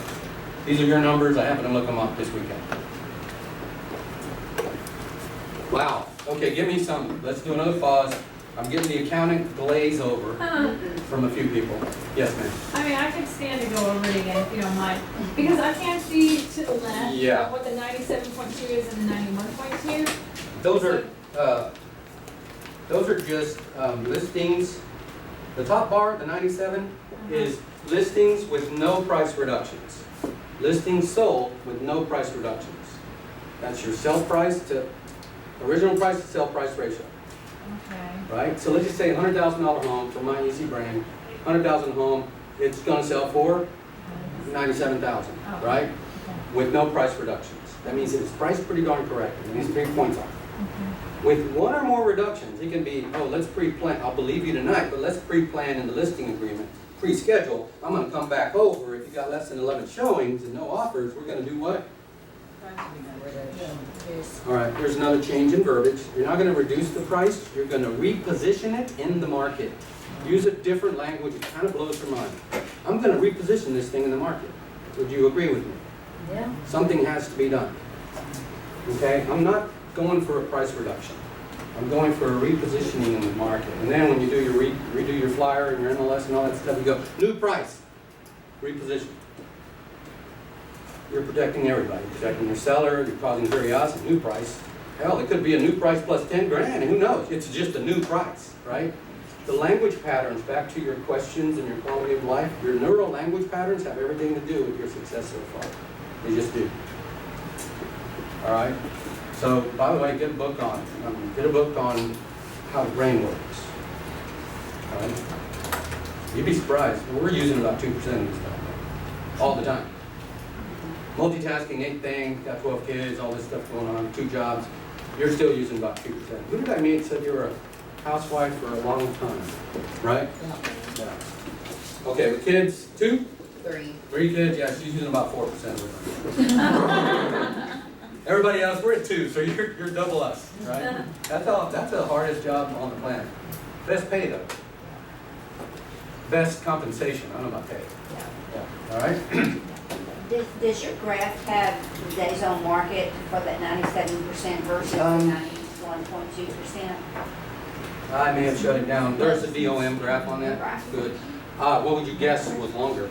These are your numbers. I happen to look them up this weekend. Wow. Okay, give me some. Let's do another pause. I'm getting the accounting glaze over from a few people. Yes, ma'am. I mean, I could stand to go over it again if you don't mind, because I can't see to the left Yeah. what the 97.2 is and the 91.2. Those are just listings. The top bar, the 97, is listings with no price reductions. Listings sold with no price reductions. That's your sell price to original price to sell price ratio. Okay. Right? So let's just say $100,000 home for my easy brain. 100,000 home, it's going to sell for 97,000, right? Okay. With no price reductions. That means it's priced pretty darn correct, and these 3 points are. With one or more reductions, it can be, oh, let's pre-plan, I'll believe you tonight, but let's pre-plan in the listing agreement, pre-schedule. I'm gonna come back over, if you got less than 11 showings and no offers, we're gonna do what? All right, here's another change in verbiage. You're not gonna reduce the price, you're gonna reposition it in the market. Use a different language, it kind of blows your mind. I'm gonna reposition this thing in the market. Would you agree with me? Yeah. Something has to be done. Okay, I'm not going for a price reduction. I'm going for a repositioning in the market. And then when you do your redo your flyer and your MLS and all that stuff, you go, new price, reposition. You're protecting everybody. You're protecting your seller, you're causing curiosity, new price. Hell, it could be a new price plus 10 grand, who knows? It's just a new price, right? The language patterns, back to your questions and your quality of life, your neural language patterns have everything to do with your success so far. They just do. All right? So, by the way, get a book on how the brain works. All right? You'd be surprised. We're using about 2% of this stuff all the time. Multitasking, 8 things, got 12 kids, all this stuff going on, 2 jobs. You're still using about 2%. Who did I meet said you were a housewife for a long time, right? Yeah. Okay, with kids, 2? 3 kids, yeah, she's using about 4% of it. Everybody else, we're at 2, so you're double us, right? That's the hardest job on the planet. Best pay though. Best compensation, I don't know about pay. Yeah. All right? Does your graph have the days on market for that 97% versus the 91.2%? I may have shut it down. There's a DOM graph on that. Right. Good. What would you guess was longer?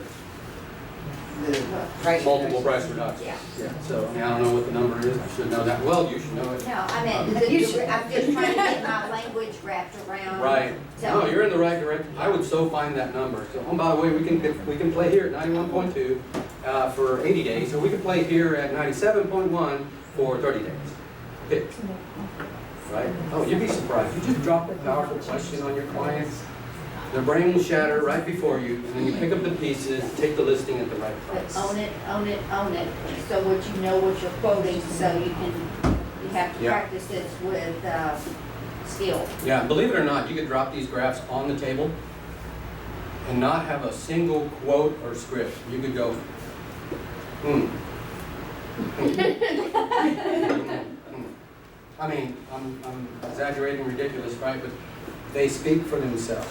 Multiple price reductions. Yeah. So, I mean, I don't know what the number is. I should know that. Well, you should know it. No, I mean, I'm just trying to get my language wrapped around. Right. No, you're in the right direction. I would so find that number. So, oh, by the way, we can play here at 91.2 for 80 days, or we can play here at 97.1 for 30 days. Pick. Right? Oh, you'd be surprised. You just drop a powerful question on your clients. Their brain will shatter right before you, and then you pick up the pieces, take the listing at the right But price. own it, so what you know what you're quoting, so you have to Yeah. practice this with skill. Yeah, believe it or not, you could drop these graphs on the table and not have a single quote or script. You could go, I mean, I'm exaggerating, ridiculous, right? But they speak for themselves.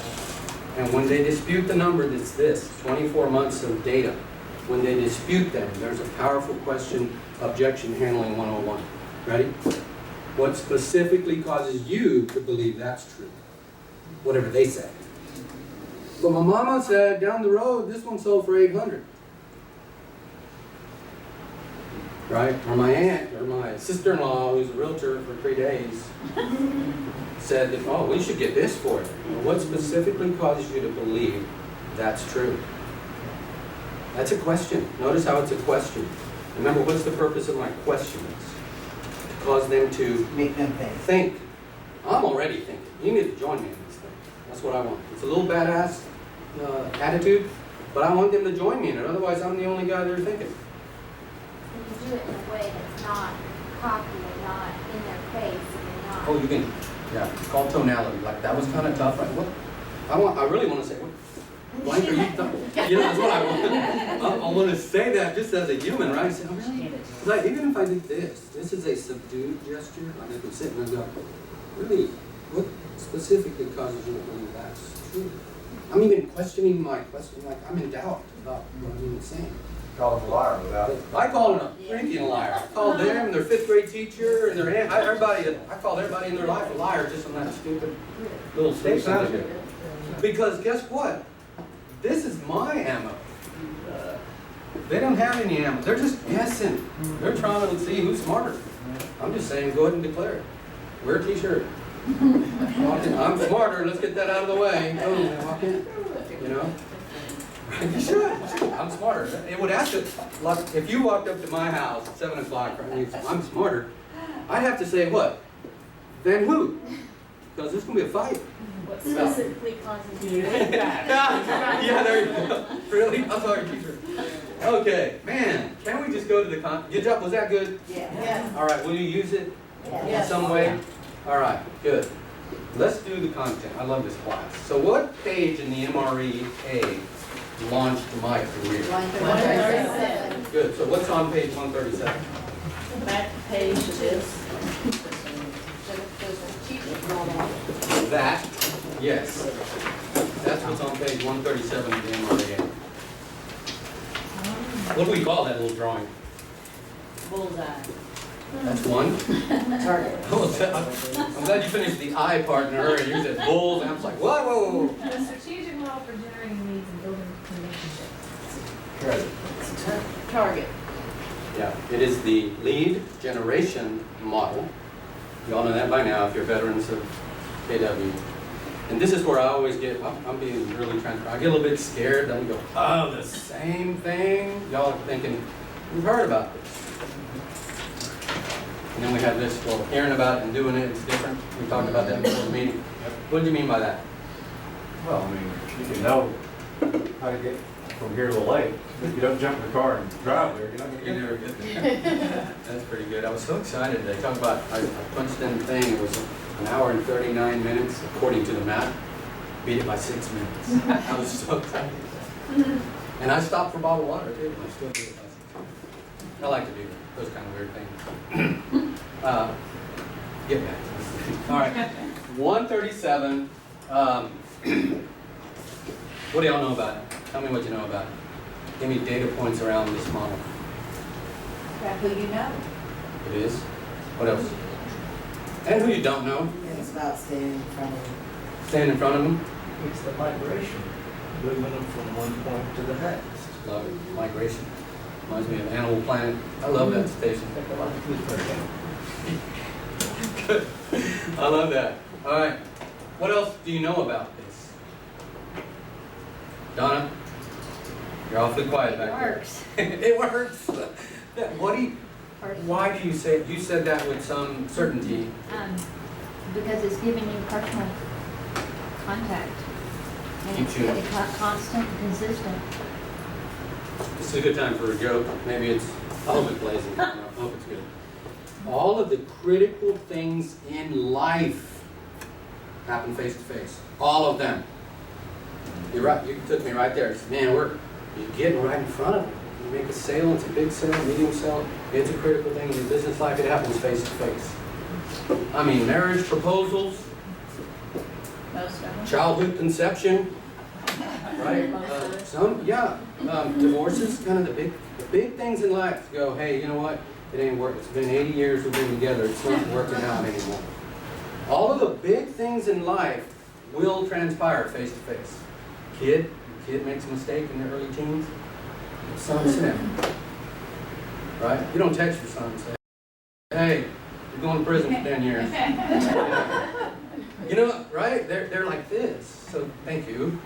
And when they dispute the number that's this, 24 months of data, when they dispute them, there's a powerful question, objection handling 101. Ready? What specifically causes you to believe that's true? Whatever they say. But my mama said down the road, this one sold for 800. Right? Or my aunt or my sister-in-law, who's a realtor for 3 days, said that, oh, we should get this for it. Well, what specifically causes you to believe that's true? That's a question. Notice how it's a question. Remember, what's the purpose of my questions? To cause them to Make them think. I'm already thinking. You need to join me in this thing. That's what I want. It's a little badass attitude, but I want them to join me in it. Otherwise, I'm the only guy they're thinking. You do it in a way that's not cocky and not in their face and not. Oh, you can, yeah, it's called tonality. Like, that was kind of tough. Like, what? I really want to say, what blank are you talking? You know, that's what I want. I want to say that just as a human, right? Say, oh, really? Like, even if I did this is a subdued gesture. Like, I could sit and I go, really, what specifically causes you to believe that's true? I'm even questioning my question. Like, I'm in doubt about what I'm even saying. Call him a liar without. I call them a freaking liar. I called them, their 5th grade teacher, and their aunt. I called everybody in their life a liar just on that stupid little statement. They did. Because guess what? This is my ammo. They don't have any ammo. They're just guessing. They're trying to see who's smarter. I'm just saying, go ahead and declare it. Wear a t-shirt. I'm smarter. Let's get that out of the way. Oh, walk in. You know. You should. I'm smarter. It would ask it, like, if you walked up to my house at 7 o'clock and you said, I'm smarter, I'd have to say what? Then who? Because there's going to be a fight. What specifically causes you to Yeah, there you go. Really? I'm sorry, teacher. Okay, man, can we just go to the good job, was that good? Yeah. All right, will you use it in Yes. some way? All right, good. Let's do the content. I love this class. So what page in the MREA launched my career? 137. Good, so what's on page 137? Back page of this. That, yes. That's what's on page 137 of the MREA. What do we call that little drawing? Bullseye. That's one. Target. I'm glad you finished the I part in a hurry. You said bulls, and I was like, whoa, whoa, whoa. The strategic model for generating leads and building relationships. Target. Yeah, it is the lead generation model. You all know that by now if you're veterans of KW. And this is where I always get, I'm being really transparent. I get a little bit scared, then we go, oh, the same thing? Y'all are thinking, we've heard about this. And then we have this, well, hearing about it and doing it, it's different. We talked about that before the meeting. What do you mean by that? Well, I mean, you can know how to get from here to the lake. If you don't jump in the car and drive there, you're not gonna You get never there. get there. That's pretty good. I was so excited. They talked about, I punched in the thing, it was an hour and 39 minutes according to the map. Beat it by 6 minutes. I was so excited. And I stopped for bottled water too. I still do it by 6 minutes. I like to do those kind of weird things. Get back. All right. 137. What do y'all know about it? Tell me what you know about it. Give me data points around this model. Who you know? It is. What else? And who you don't know. It's about staying in front of them. Stand in front of them. It's the migration, moving them from one point to the next. Love it. Migration. Reminds me of Animal Planet. I love that station. Good. I love that. All right. What else do you know about this? Donna? You're awfully quiet back there. Works. It works. What do you, why do you say, you said that with some certainty. Because it's giving you personal contact. And Keeps you- it's constant and consistent. This is a good time for a joke. Maybe it's, I hope it plays it. I hope it's good. All of the critical things in life happen face to face. All of them. You're right. You took me right there. It's, man, you're getting right in front of it. You make a sale, it's a big sale, medium sale. It's a critical thing in your business life. It happens face to face. I mean, marriage proposals, Most of them. childhood conception, right? Divorces, kind of the big things in life. Go, hey, you know what? It ain't working. It's been 80 years we've been together. It's not working out anymore. All of the big things in life will transpire face to face. Kid makes a mistake in their early teens. Son snap. Right? You don't text your son and say, hey, you're going to prison for 10 years. You know, right? They're like this. So thank you.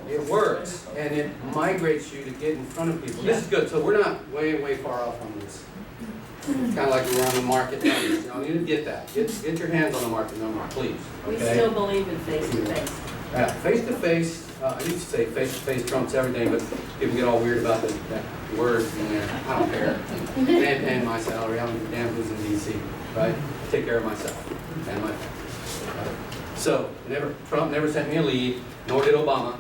It works, and it migrates you to get in front of people. This is good. So we're not way far off on this. It's kind of like we're on the market numbers. You need to get that. Get your hands on the market number, please. We Okay? still believe in face-to-face. Yeah, face-to-face, I used to say face-to-face trumps everything, but people get all weird about that word in there. I don't care. And paying my salary, I don't give a damn who's in DC, right? Take care of myself and my family. So, Trump never sent me a lead, nor did Obama.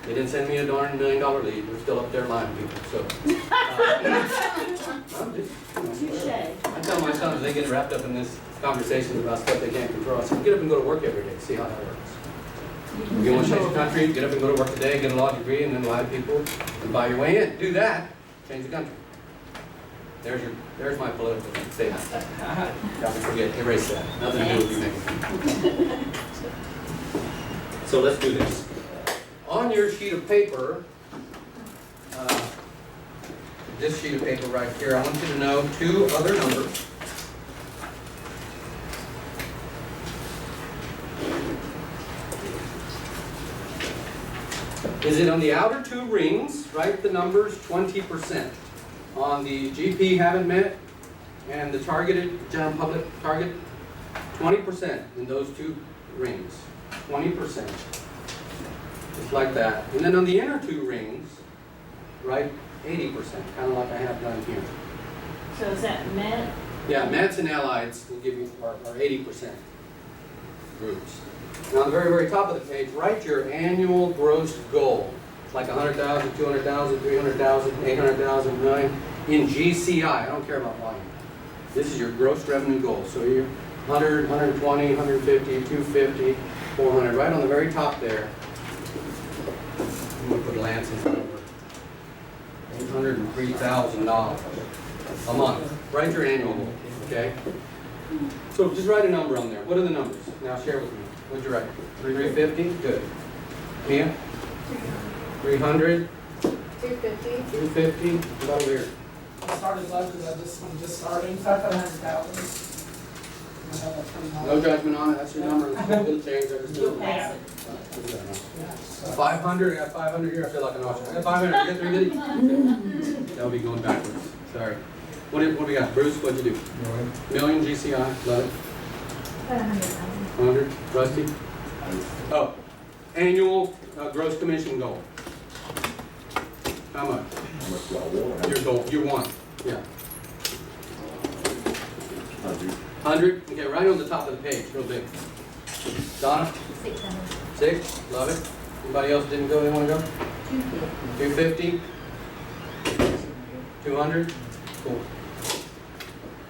They didn't send me a darn $1 million lead. They're still up there lying to people, so. I'm just, Touche. I tell my sons, they get wrapped up in this conversation about stuff they can't control. I say, get up and go to work every day, see how that works. You want to change the country, get up and go to work today, get a law degree, and then lie to people, and buy your way in. Do that, change the country. There's my political statement. Don't forget, erase that. Nothing to do with you making. So let's do this. On your sheet of paper, this sheet of paper right here, I want you to know two other numbers. Is it on the outer two rings? Write the numbers 20%. On the GP haven't met and the targeted general public target, 20% in those two rings. 20%. Just like that. And then on the inner two rings, write 80%, kind of like I have done here. So is that Met? Yeah, Mets and Allieds will give you our 80% groups. Now, on the very, very top of the page, write your annual gross goal. It's like 100,000, 200,000, 300,000, 800,000, million in GCI. I don't care about volume. This is your gross revenue goal. So you're 100, 120, 150, 250, 400, right on the very top there. I'm going to put Lance's number. $803,000 a month. Write your annual goal, okay? So just write a number on there. What are the numbers? Now share with me. What'd you write? 350? Good. Mia? 300? 250. 250? What about over here? I started low because I'm just starting, so I put 100,000. No judgment on it, that's your number. It'll change, I just do You'll it. pass it. 500, I got 500 here, I feel like an auction. I got 500, you get 350? That'll be going backwards, sorry. What we got? Bruce, what'd you do? Million GCI, love it. About 100,000. 100, Rusty? Oh, annual gross commission goal. How much? Your goal, you want, yeah. 100, okay, right on the top of the page, real big. Donna? 600. 6, love it. Anybody else didn't go, they wanna go? 250? 200? Cool.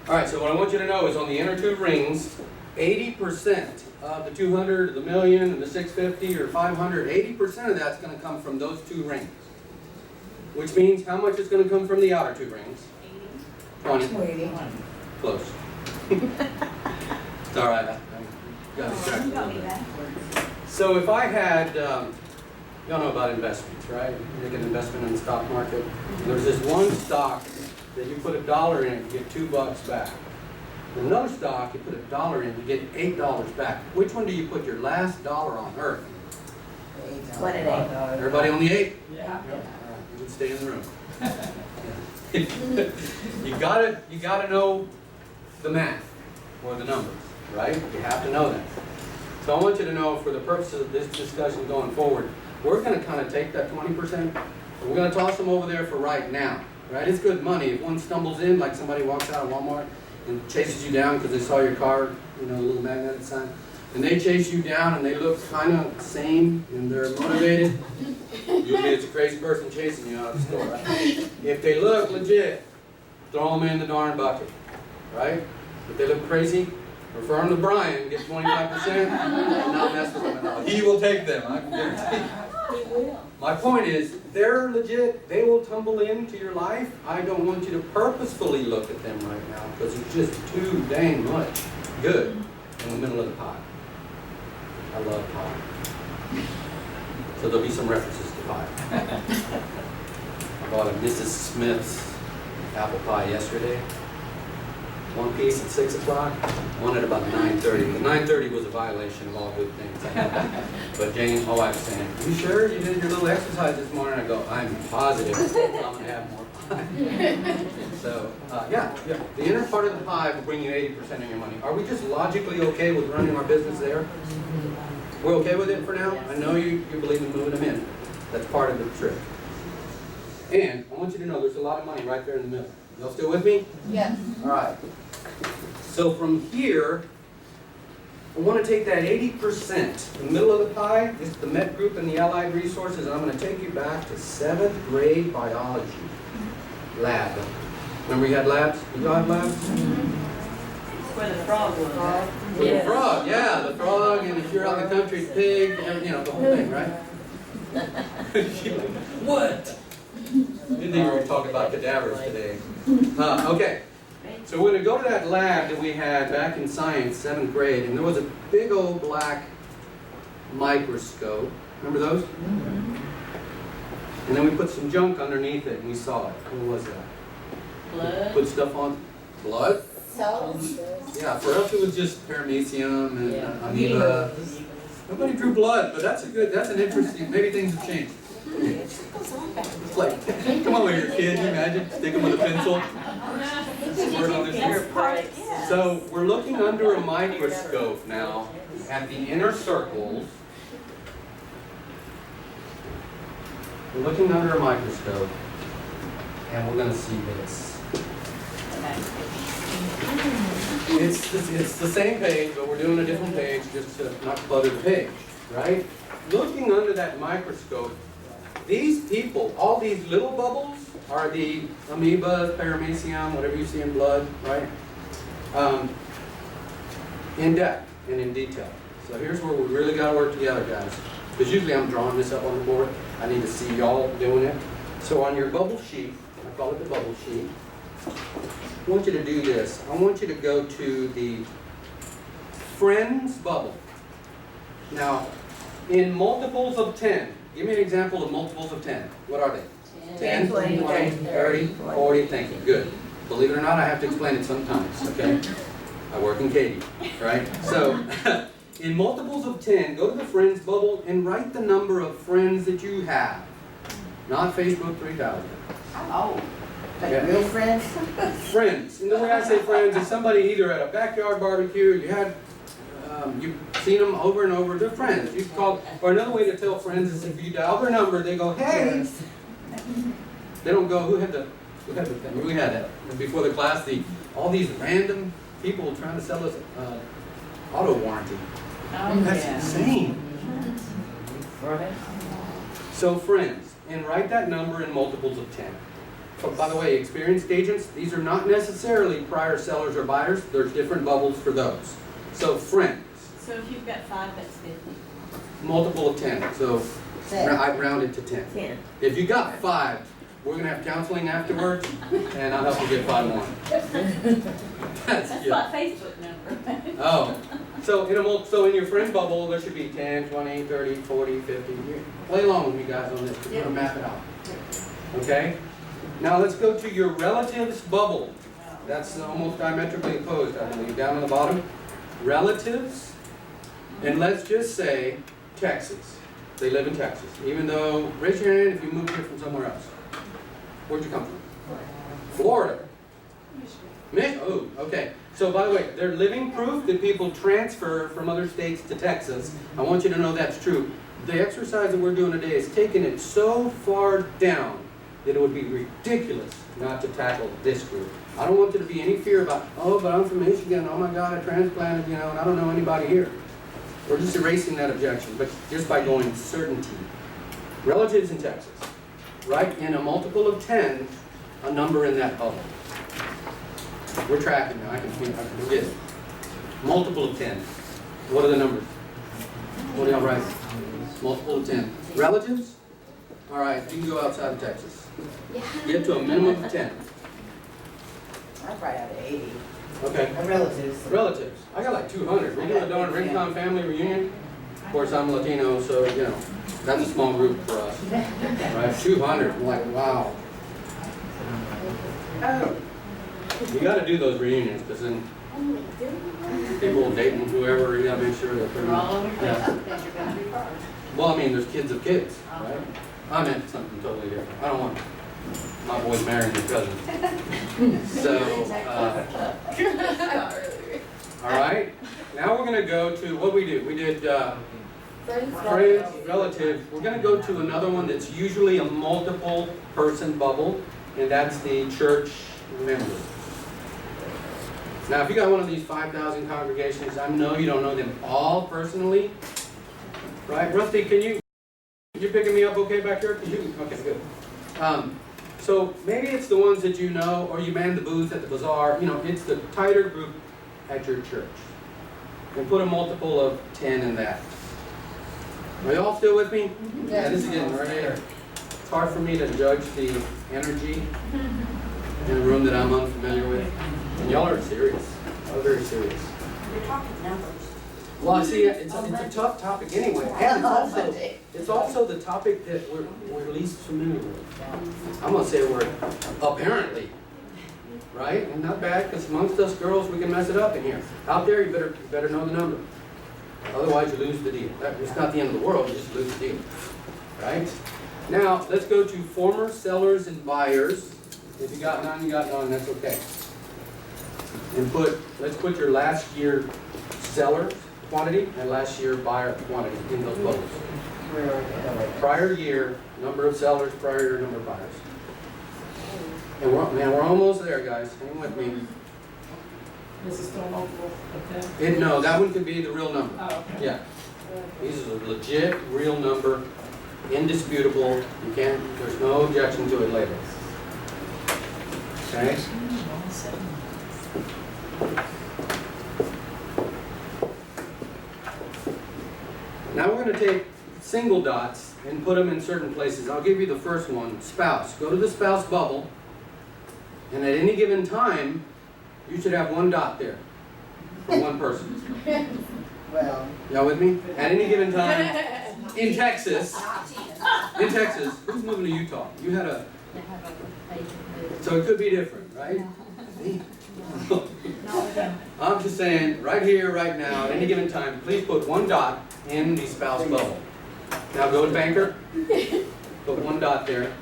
All right, so what I want you to know is on the inner two rings, 80% of the 200, the million, and the 650 or 500, 80% of that's gonna come from those two rings. Which means how much is gonna come from the outer two rings? 20. 280. Close. It's all right. I got distracted. So if I had, y'all know about investments, right? You make an investment in the stock market. There's this one stock that you put $1 in, you get $2 back. Another stock, you put $1 in, you get $8 back. Which one do you put your last dollar on earth? What an eight. Everybody on the 8? Yeah. You would stay in the room. You gotta know the math or the numbers, right? You have to know that. So I want you to know, for the purposes of this discussion going forward, we're gonna kind of take that 20%, we're gonna toss them over there for right now, right? It's good money. If one stumbles in, like somebody walks out of Walmart and chases you down because they saw your car, you know, a little magnetic sign, and they chase you down and they look kind of sane and they're motivated, usually it's a crazy person chasing you out of the store, right? If they look legit, throw them in the darn bucket, right? If they look crazy, refer them to Brian, get 25%, and not mess with them at all. He will take them, I can guarantee you. He will. My point is, they're legit, they will tumble into your life. I don't want you to purposefully look at them right now, because it's just too dang much good in the middle of the pie. I love pie. So there'll be some references to pie. I bought a Mrs. Smith's apple pie yesterday. One piece at 6 o'clock, one at about 9:30. The 9:30 was a violation of all good things. I know that. But Jane, my wife, was saying, "You sure you did your little exercise this morning?" I go, "I'm positive I'm gonna have more pie." So, yeah, the inner part of the pie will bring you 80% of your money. Are we just logically okay with running our business there? We're okay with it for now? I know you believe in moving them in. That's part of the trick. And I want you to know there's a lot of money right there in the middle. Y'all still with me? Yes. All right. So from here, I want to take that 80%, the middle of the pie, this is the Met Group and the Allied Resources, and I'm going to take you back to 7th grade biology lab. Remember you had labs? You all have labs? Where the frog was. The frog, yeah, the frog, and if you're out in the country, pig, you know, the whole thing, right? What? Didn't think we were talking about cadavers today. Okay, so we're going to go to that lab that we had back in science, 7th grade, and there was a big old black microscope. Remember those? And then we put some junk underneath it, and we saw it. What was that? Blood. Put stuff on blood? Cells. Yeah, for us it was just paramecium and amoeba. Nobody drew blood, but that's an interesting, maybe things have changed. It's like, come over here, kid, you imagine? Stick them with a pencil. Word on this. So we're looking under a microscope now at the inner circles. We're looking under a microscope. and we're gonna see this. It's the same page, but we're doing a different page just to not clutter the page, right? Looking under that microscope, these people, all these little bubbles are the amoebas, paramecium, whatever you see in blood, right? In depth and in detail. So here's where we really gotta work together, guys. Because usually I'm drawing this up on the board. I need to see y'all doing it. So on your bubble sheet, I call it the bubble sheet, I want you to do this. I want you to go to the friends bubble. Now, in multiples of 10, give me an example of multiples of 10. What are they? 10, 20, 30, 40, thank you, good. Believe it or not, I have to explain it sometimes, okay? I work in Katie, right? So, in multiples of 10, go to the friends bubble and write the number of friends that you have. Not Facebook 3000. Oh, like Yeah. real friends? Friends, and the way I say friends is somebody either at a backyard barbecue, you had, you've seen them over and over, they're friends. You call, or another way to tell friends is if you dial their number, they go, hey. They don't go, who had the thing? We had that before the class, all these random people trying to sell us auto warranty. Oh, That's yeah. insane. So friends, and write that number in multiples of 10. Oh, by the way, experienced agents, these are not necessarily prior sellers or buyers. There's different bubbles for those. So friends, So if you've got 5, that's 50. multiple of 10. So I'd round it to 10. 10. If you got 5, we're gonna have counseling afterwards, and I'll help you get 5 more. That's That's good. my Facebook number. Oh, so in your friend bubble, there should be 10, 20, 30, 40, 50. Play along with me guys on this, we're gonna map it out. Okay? Now let's go to your relatives bubble. That's almost diametrically opposed, I believe, down on the bottom. Relatives, and let's just say Texas. They live in Texas, even though, raise your hand if you moved here from somewhere else. Where'd you come from? Florida. Oh, okay. So by the way, they're living proof that people transfer from other states to Texas. I want you to know that's true. The exercise that we're doing today is taking it so far down that it would be ridiculous not to tackle this group. I don't want there to be any fear about, oh, but I'm from Michigan, oh my God, I transplanted, and I don't know anybody here. We're just erasing that objection, but just by going certainty. Relatives in Texas. Write in a multiple of 10, a number in that bubble. We're tracking now, I can get it. Multiple of 10. What are the numbers? What do y'all write? Multiple of 10. Relatives? All right, you can go outside of Texas. Get to a minimum of 10. I'm right out of 80. Okay. My relatives. Relatives. I got like 200. We're doing a darn Rincon family reunion. Of course, I'm Latino, so, that's a small group for us. Right? 200. I'm like, wow. Oh. You got to do those reunions because then people dating whoever, you got to make sure that they're all over yeah. Then you're going to be far. Well, I mean, there's kids of kids, right? I meant something totally different. I don't want my boys marrying your cousin. So, all right. Now we're going to go to what we do. We did friends, relatives. We're going to go to another one that's usually a multiple person bubble, and that's the church member. Now, if you got one of these 5,000 congregations, I know you don't know them all personally, right? Rusty, you picking me up okay back here? Okay, good. So maybe it's the ones that you know, or you man the booth at the bazaar. It's the tighter group at your church. And put a multiple of 10 in that. Are y'all still with me? Yeah, this is getting right here. It's hard for me to judge the energy in a room that I'm unfamiliar with. And y'all are serious. Y'all are very serious. You're talking numbers. Well, see, it's a tough topic anyway. And it's also the topic that we're least familiar with. I'm going to say a word, apparently. Right? And not bad, because amongst us girls, we can mess it up in here. Out there, you better know the number. Otherwise, you lose the deal. It's not the end of the world, you just lose the deal. Right? Now, let's go to former sellers and buyers. If you got none, you got none, that's okay. And let's put your last year seller quantity and last year buyer quantity in those bubbles. Prior year, number of sellers, prior year, number of buyers. And we're almost there, guys. Hang with me. This is still multiple of them. No, that one could be the real number. Oh, okay. Yeah. These are a legit, real number, indisputable. You can't, there's no objection to it later. Okay? Now we're going to take single dots and put them in certain places. I'll give you the first one, spouse. Go to the spouse bubble, and at any given time, you should have one dot there for one person. Well. Y'all with me? At any given time, in Texas, who's moving to Utah? You had a, so it could be different, right? I'm just saying, right here, right now, at any given time, please put one dot in the spouse bubble. Now go to banker, put one dot there.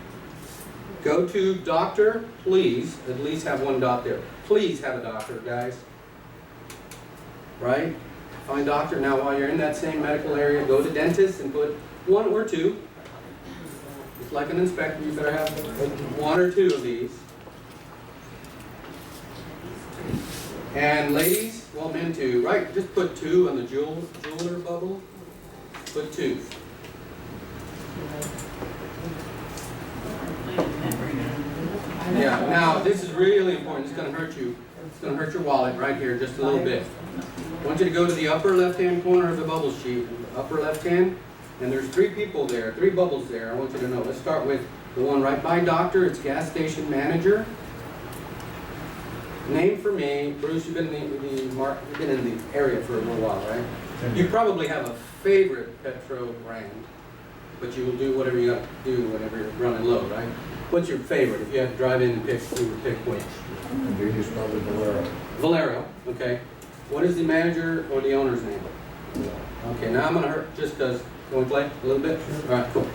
Go to doctor, please, at least have one dot there. Please have a doctor, guys. Right? Find doctor. Now while you're in that same medical area, go to dentist and put one or two. It's like an inspector, you better have one or two of these. And ladies, well, men too, right? Just put two on the jeweler bubble. Put two. Yeah, now this is really important. It's going to hurt you. It's going to hurt your wallet right here just a little bit. I want you to go to the upper left-hand corner of the bubble sheet, upper left-hand, and there's three people there, three bubbles there. I want you to know. Let's start with the one right by doctor. It's gas station manager. Name for me, Bruce. You've been in the area for a little while, right? You probably have a favorite petrol brand, but you will do whatever you got to do whenever you're running low, right? What's your favorite? If you had to drive in and pick, you would pick which? Convenience, probably Valero. Valero, okay. What is the manager or the owner's name? Okay, now I'm going to hurt just because. Can we play a little bit? All right, cool.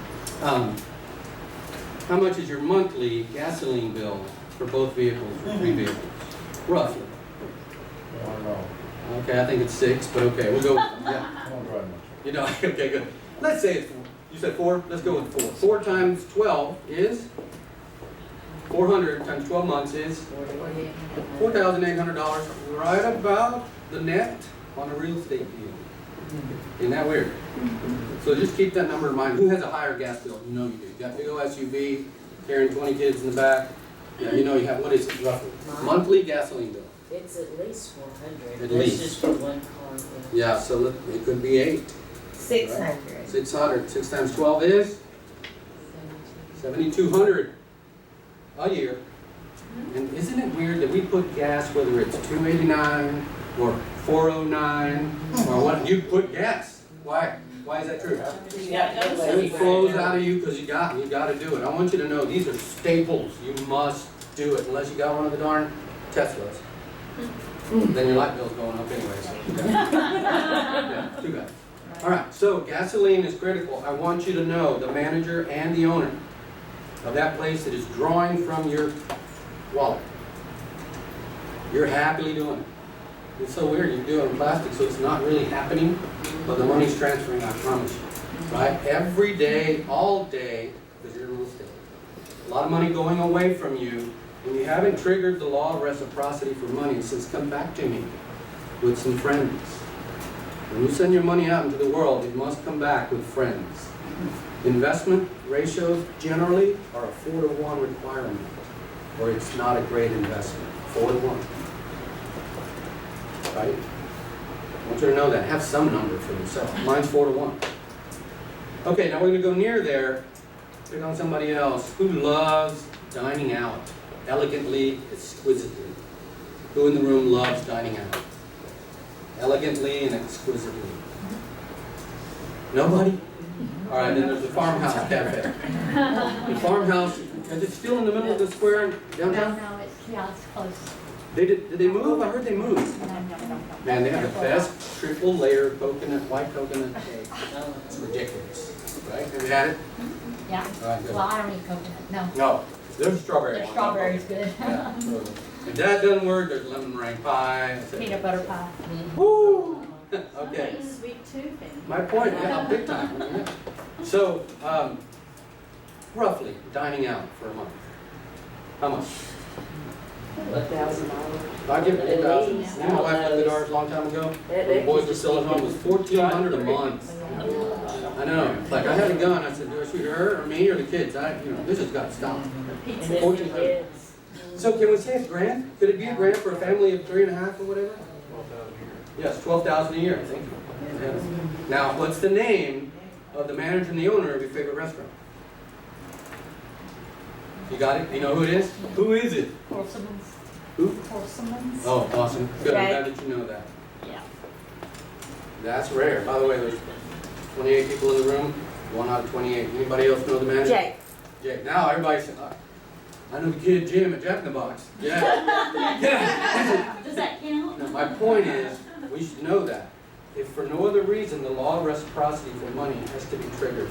How much is your monthly gasoline bill for both vehicles or three vehicles? Roughly. I don't know. Okay, I think it's 6, but okay, we'll go with, yeah. I don't drive much. You know, okay, good. Let's say it's 4. You said 4? Let's go with 4. 4 times 12 is? 400 times 12 months is? $4,800, right about the net on a real estate deal. Isn't that weird? So just keep that number in mind. Who has a higher gas bill? You know you do. You got a big old SUV, carrying 20 kids in the back. Yeah, you know you have, what is it roughly? Monthly gasoline bill. It's at least 400. At That's least. just for one car. Yeah, so it could be 8. 600. 600. 6 times 12 is? 7,200 a year. And isn't it weird that we put gas, whether it's $2.89 or $4.09 or what? You put gas. Why? Why is that true? It flows out of you because you got to do it. I want you to know these are staples. You must do it unless you got one of the darn Teslas. Then your light bill's going up anyways. Yeah, too bad. All right, so gasoline is critical. I want you to know the manager and the owner of that place that is drawing from your wallet. You're happily doing it. It's so weird. You do it in plastic, so it's not really happening, but the money's transferring, I promise you. Right? Every day, all day, because you're in real estate. A lot of money going away from you, and you haven't triggered the law of reciprocity for money. It says, come back to me with some friends. When you send your money out into the world, it must come back with friends. Investment ratios generally are a 4-to-1 requirement, or it's not a great investment. 4-to-1. Right? I want you to know that. Have some number for yourself. Mine's 4-to-1. Okay, now we're going to go near there. Pick on somebody else who loves dining out elegantly, exquisitely. Who in the room loves dining out? Elegantly and exquisitely. Nobody? All right, then there's the Farmhouse Cafe. The Farmhouse, is it still in the middle of the square downtown? No, it's close. Did they move? I heard they moved. Man, they have the best triple layer coconut, white coconut cake. It's ridiculous. Right? Have you had it? Yeah. All right, good. Well, I don't eat coconut, no. No, there's strawberry. The one. strawberry's good. Yeah. If that doesn't work, there's lemon meringue pie. Peanut butter pie. Woo! Okay. Sweet tooth. My point, yeah, big time. So, roughly, dining out for a month. How much? $1,000. I give it At 8,000. least. My wife left the doors a long time ago. That- The that boys could were still at home. It was $1,400 a month. I know. Like I had a gun. I said, do I shoot her or me or the kids? This has got to stop. And then the 1,400. kids. So can we say it's grand? Could it be a grand for a family of 3.5 or whatever? 12,000 a year. Yes, 12,000 a year. Thank you. Yes. Now, what's the name of the manager and the owner of your favorite restaurant? You got it? You know who it is? Who is it? Horsemans. Who? Horsemans. Oh, awesome. Good. I'm Jake. glad that you know that. Yeah. That's rare. By the way, there's 28 people in the room. 1 out of 28. Anybody else know the manager? Jake. Jake. Now everybody's saying, I know the kid Jim at Jack in the Box. Yeah. Yeah. Does that count? Now, my point is, we should know that. If for no other reason, the law of reciprocity for money has to be triggered.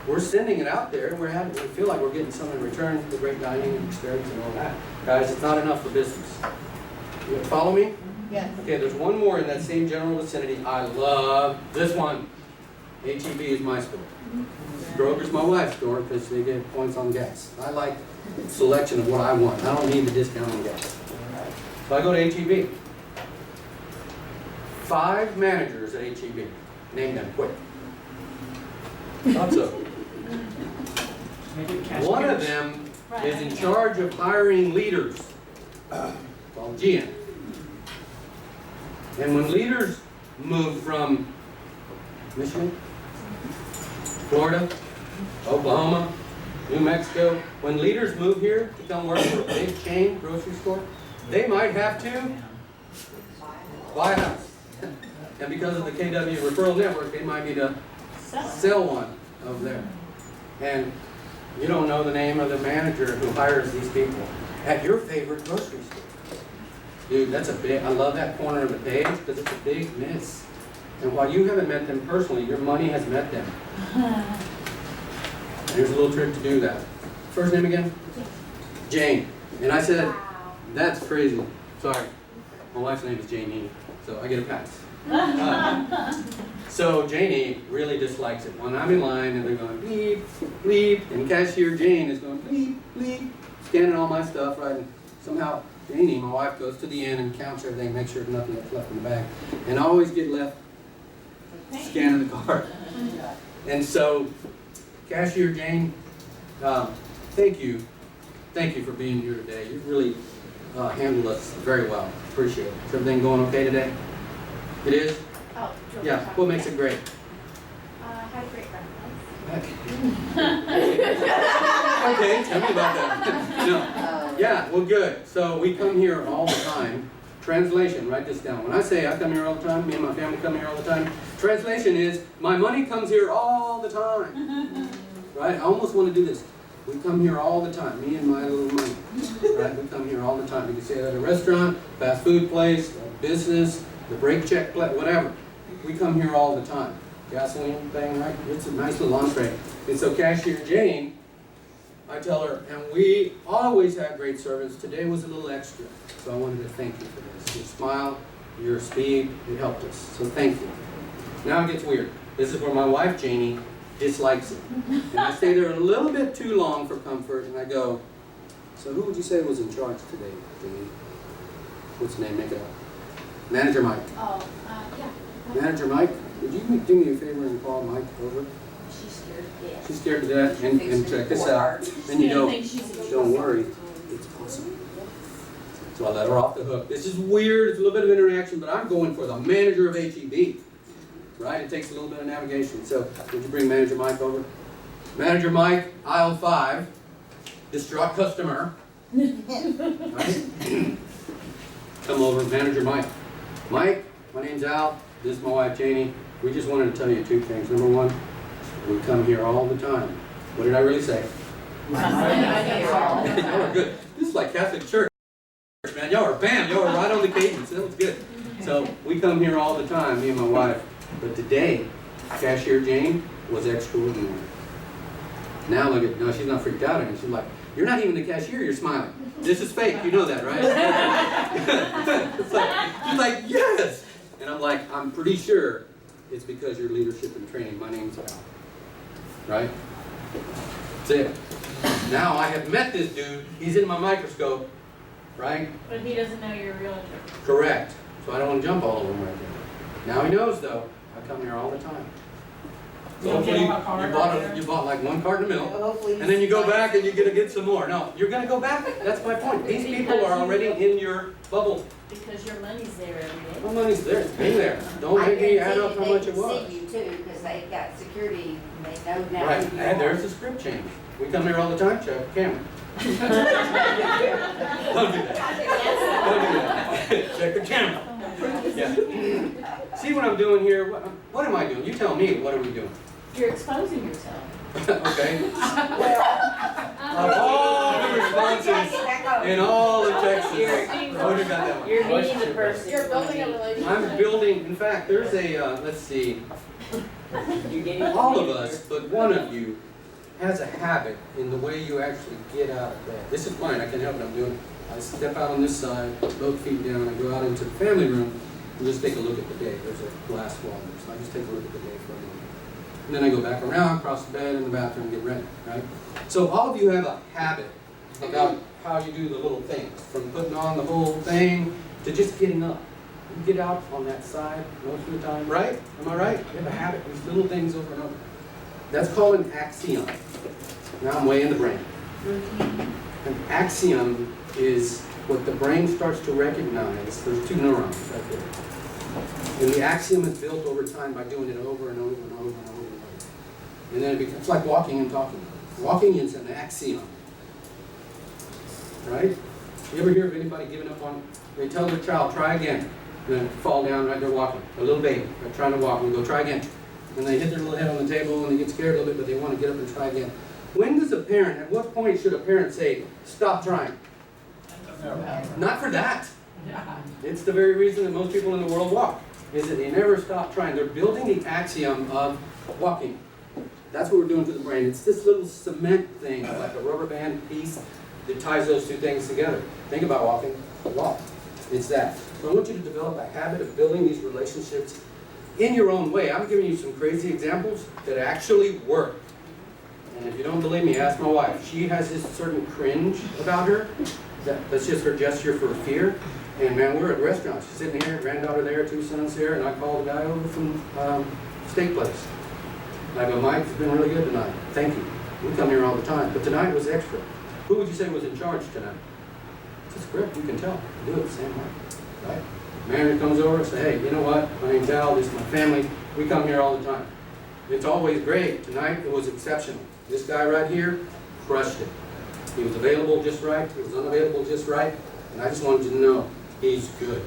We're sending it out there, and we feel like we're getting something in return for the great dining and experience and all that. Guys, it's not enough for business. You follow me? Yes. Okay, there's one more in that same general vicinity. I love this one. HEB is my store. Grover's my wife's store because they get points on gas. I like selection of what I want. I don't need the discount on gas. So I go to HEB. 5 managers at HEB. Name them quick. Thought so. One of them is in charge of hiring leaders, called GM. And when leaders move from Michigan, Florida, Oklahoma, New Mexico, when leaders move here to come work for a big chain grocery store, they might have to buy a house. And because of the KW referral network, they might need to sell one over there. And you don't know the name of the manager who hires these people at your favorite grocery store. Dude, that's a big, I love that corner of the page because it's a big miss. And while you haven't met them personally, your money has met them. Here's a little trick to do that. First name again? Jane. And I said, that's crazy. Sorry. My wife's name is Janie, so I get a pass. So Janie really dislikes it. When I'm in line and they're going bleep, bleep, and cashier Jane is going bleep, bleep, scanning all my stuff, right? And somehow Janie, my wife, goes to the end and counts everything, makes sure nothing gets left in the bag. And I always get left scanning the card. And so, cashier Jane, thank you. Thank you for being here today. You've really handled us very well. Appreciate it. Is everything going okay today? It is? Oh, Yeah. What makes it great? had a great breakfast. Okay, tell me about that. No. Yeah, well, good. So we come here all the time. Translation, write this down. When I say I come here all the time, me and my family come here all the time, translation is, my money comes here all the time. Right? I almost want to do this. We come here all the time, me and my little money. Right? We come here all the time. You can say that at a restaurant, fast food place, a business, the break check place, whatever. We come here all the time. Gasoline thing, right? It's a nice little entree. And so cashier Jane, I tell her, and we always have great service. Today was a little extra. So I wanted to thank you for this. Your smile, your speed, it helped us. So thank you. Now it gets weird. This is where my wife, Janie, dislikes it. And I stay there a little bit too long for comfort, and I go, so who would you say was in charge today, Janie? What's the name? Make it up. Manager Mike. Oh, yeah. Manager Mike, would you do me a favor and call Mike over? She's scared to death. She's scared to death, and check this out. And you go, don't worry, it's possible. So I let her off the hook. This is weird, it's a little bit of interaction, but I'm going for the manager of HEB. Right? It takes a little bit of navigation. So, would you bring Manager Mike over? Manager Mike, aisle 5, distraught customer. Right? Come over, Manager Mike. Mike, my name's Al. This is my wife, Janie. We just wanted to tell you 2 things. Number 1, we come here all the time. What did I really say? Y'all are good. This is like Catholic Church, man. Y'all are bam. Y'all are right on the cadence. That was good. So we come here all the time, me and my wife. But today, cashier Jane was extraordinary. Now look at, no, she's not freaked out. She's like, you're not even the cashier. You're smiling. This is fake. You know that, right? It's like, she's like, yes. And I'm like, I'm pretty sure it's because your leadership and training. My name's Al. Right? That's it. Now I have met this dude, he's in my microscope, right? But he doesn't know you're a realtor. Correct. So I don't want to jump all over him right there. Now he knows though, I come here all the time. You Hopefully, give him a card right there? you bought like 1 carton of milk, Hopefully. and then you go back and you're gonna get some more. No, you're gonna go back, that's my point. These people are already in your bubble. Because your money's there every day. My money's there, it's been there. Don't make me add up how much it was. I can see you too, because they got security, they know now. Right, who you and are. there's the script change. We come here all the time, check the camera. Don't do that. Don't do that. Check the camera. Yeah. See what I'm doing here? What am I doing? You tell me, what are we doing? You're exposing yourself. Okay? Of all the responses in all of Texas, I would have got that one. You're meeting the person. You're building a relationship. I'm building, in fact, there's a, let's see, all of us, but one of you, has a habit in the way you actually get out of bed. This is mine, I can help it, I'm doing it. I step out on this side, both feet down, I go out into the family room, and just take a look at the day. There's a glass wall there, so I just take a look at the day for a moment. And then I go back around, across the bed, in the bathroom, and get ready, right? So all of you have a habit about how you do the little things, from putting on the whole thing to just getting up. You get out on that side most of the time, right? Am I right? You have a habit, these little things over and over. That's called an axiom. Now I'm way in the brain. An axiom is what the brain starts to recognize. There's 2 neurons right there. And the axiom is built over time by doing it over and over and over and over and over. And then it becomes like walking and talking. Walking is an axiom. Right? You ever hear of anybody giving up on, they tell their child, try again. And then fall down right there walking. A little baby, they're trying to walk and go, try again. And they hit their little head on the table and they get scared a little bit, but they want to get up and try again. When does a parent, at what point should a parent say, stop trying? Not for that. It's the very reason that most people in the world walk, is that they never stop trying. They're building the axiom of walking. That's what we're doing to the brain. It's this little cement thing, like a rubber band piece that ties those 2 things together. Think about walking, walk. It's that. So I want you to develop a habit of building these relationships in your own way. I'm giving you some crazy examples that actually work. And if you don't believe me, ask my wife. She has this certain cringe about her. That's just her gesture for fear. And man, we're at a restaurant. She's sitting here, granddaughter there, 2 sons here, and I call the guy over from steak place. And I go, Mike, it's been really good tonight. Thank you. We come here all the time, but tonight was extra. Who would you say was in charge tonight? It's a script, you can tell. You do it the same way, right? Manager comes over and says, hey, you know what? My name's Al, this is my family. We come here all the time. It's always great. Tonight, it was exceptional. This guy right here crushed it. He was available just right. He was unavailable just right. And I just wanted you to know, he's good.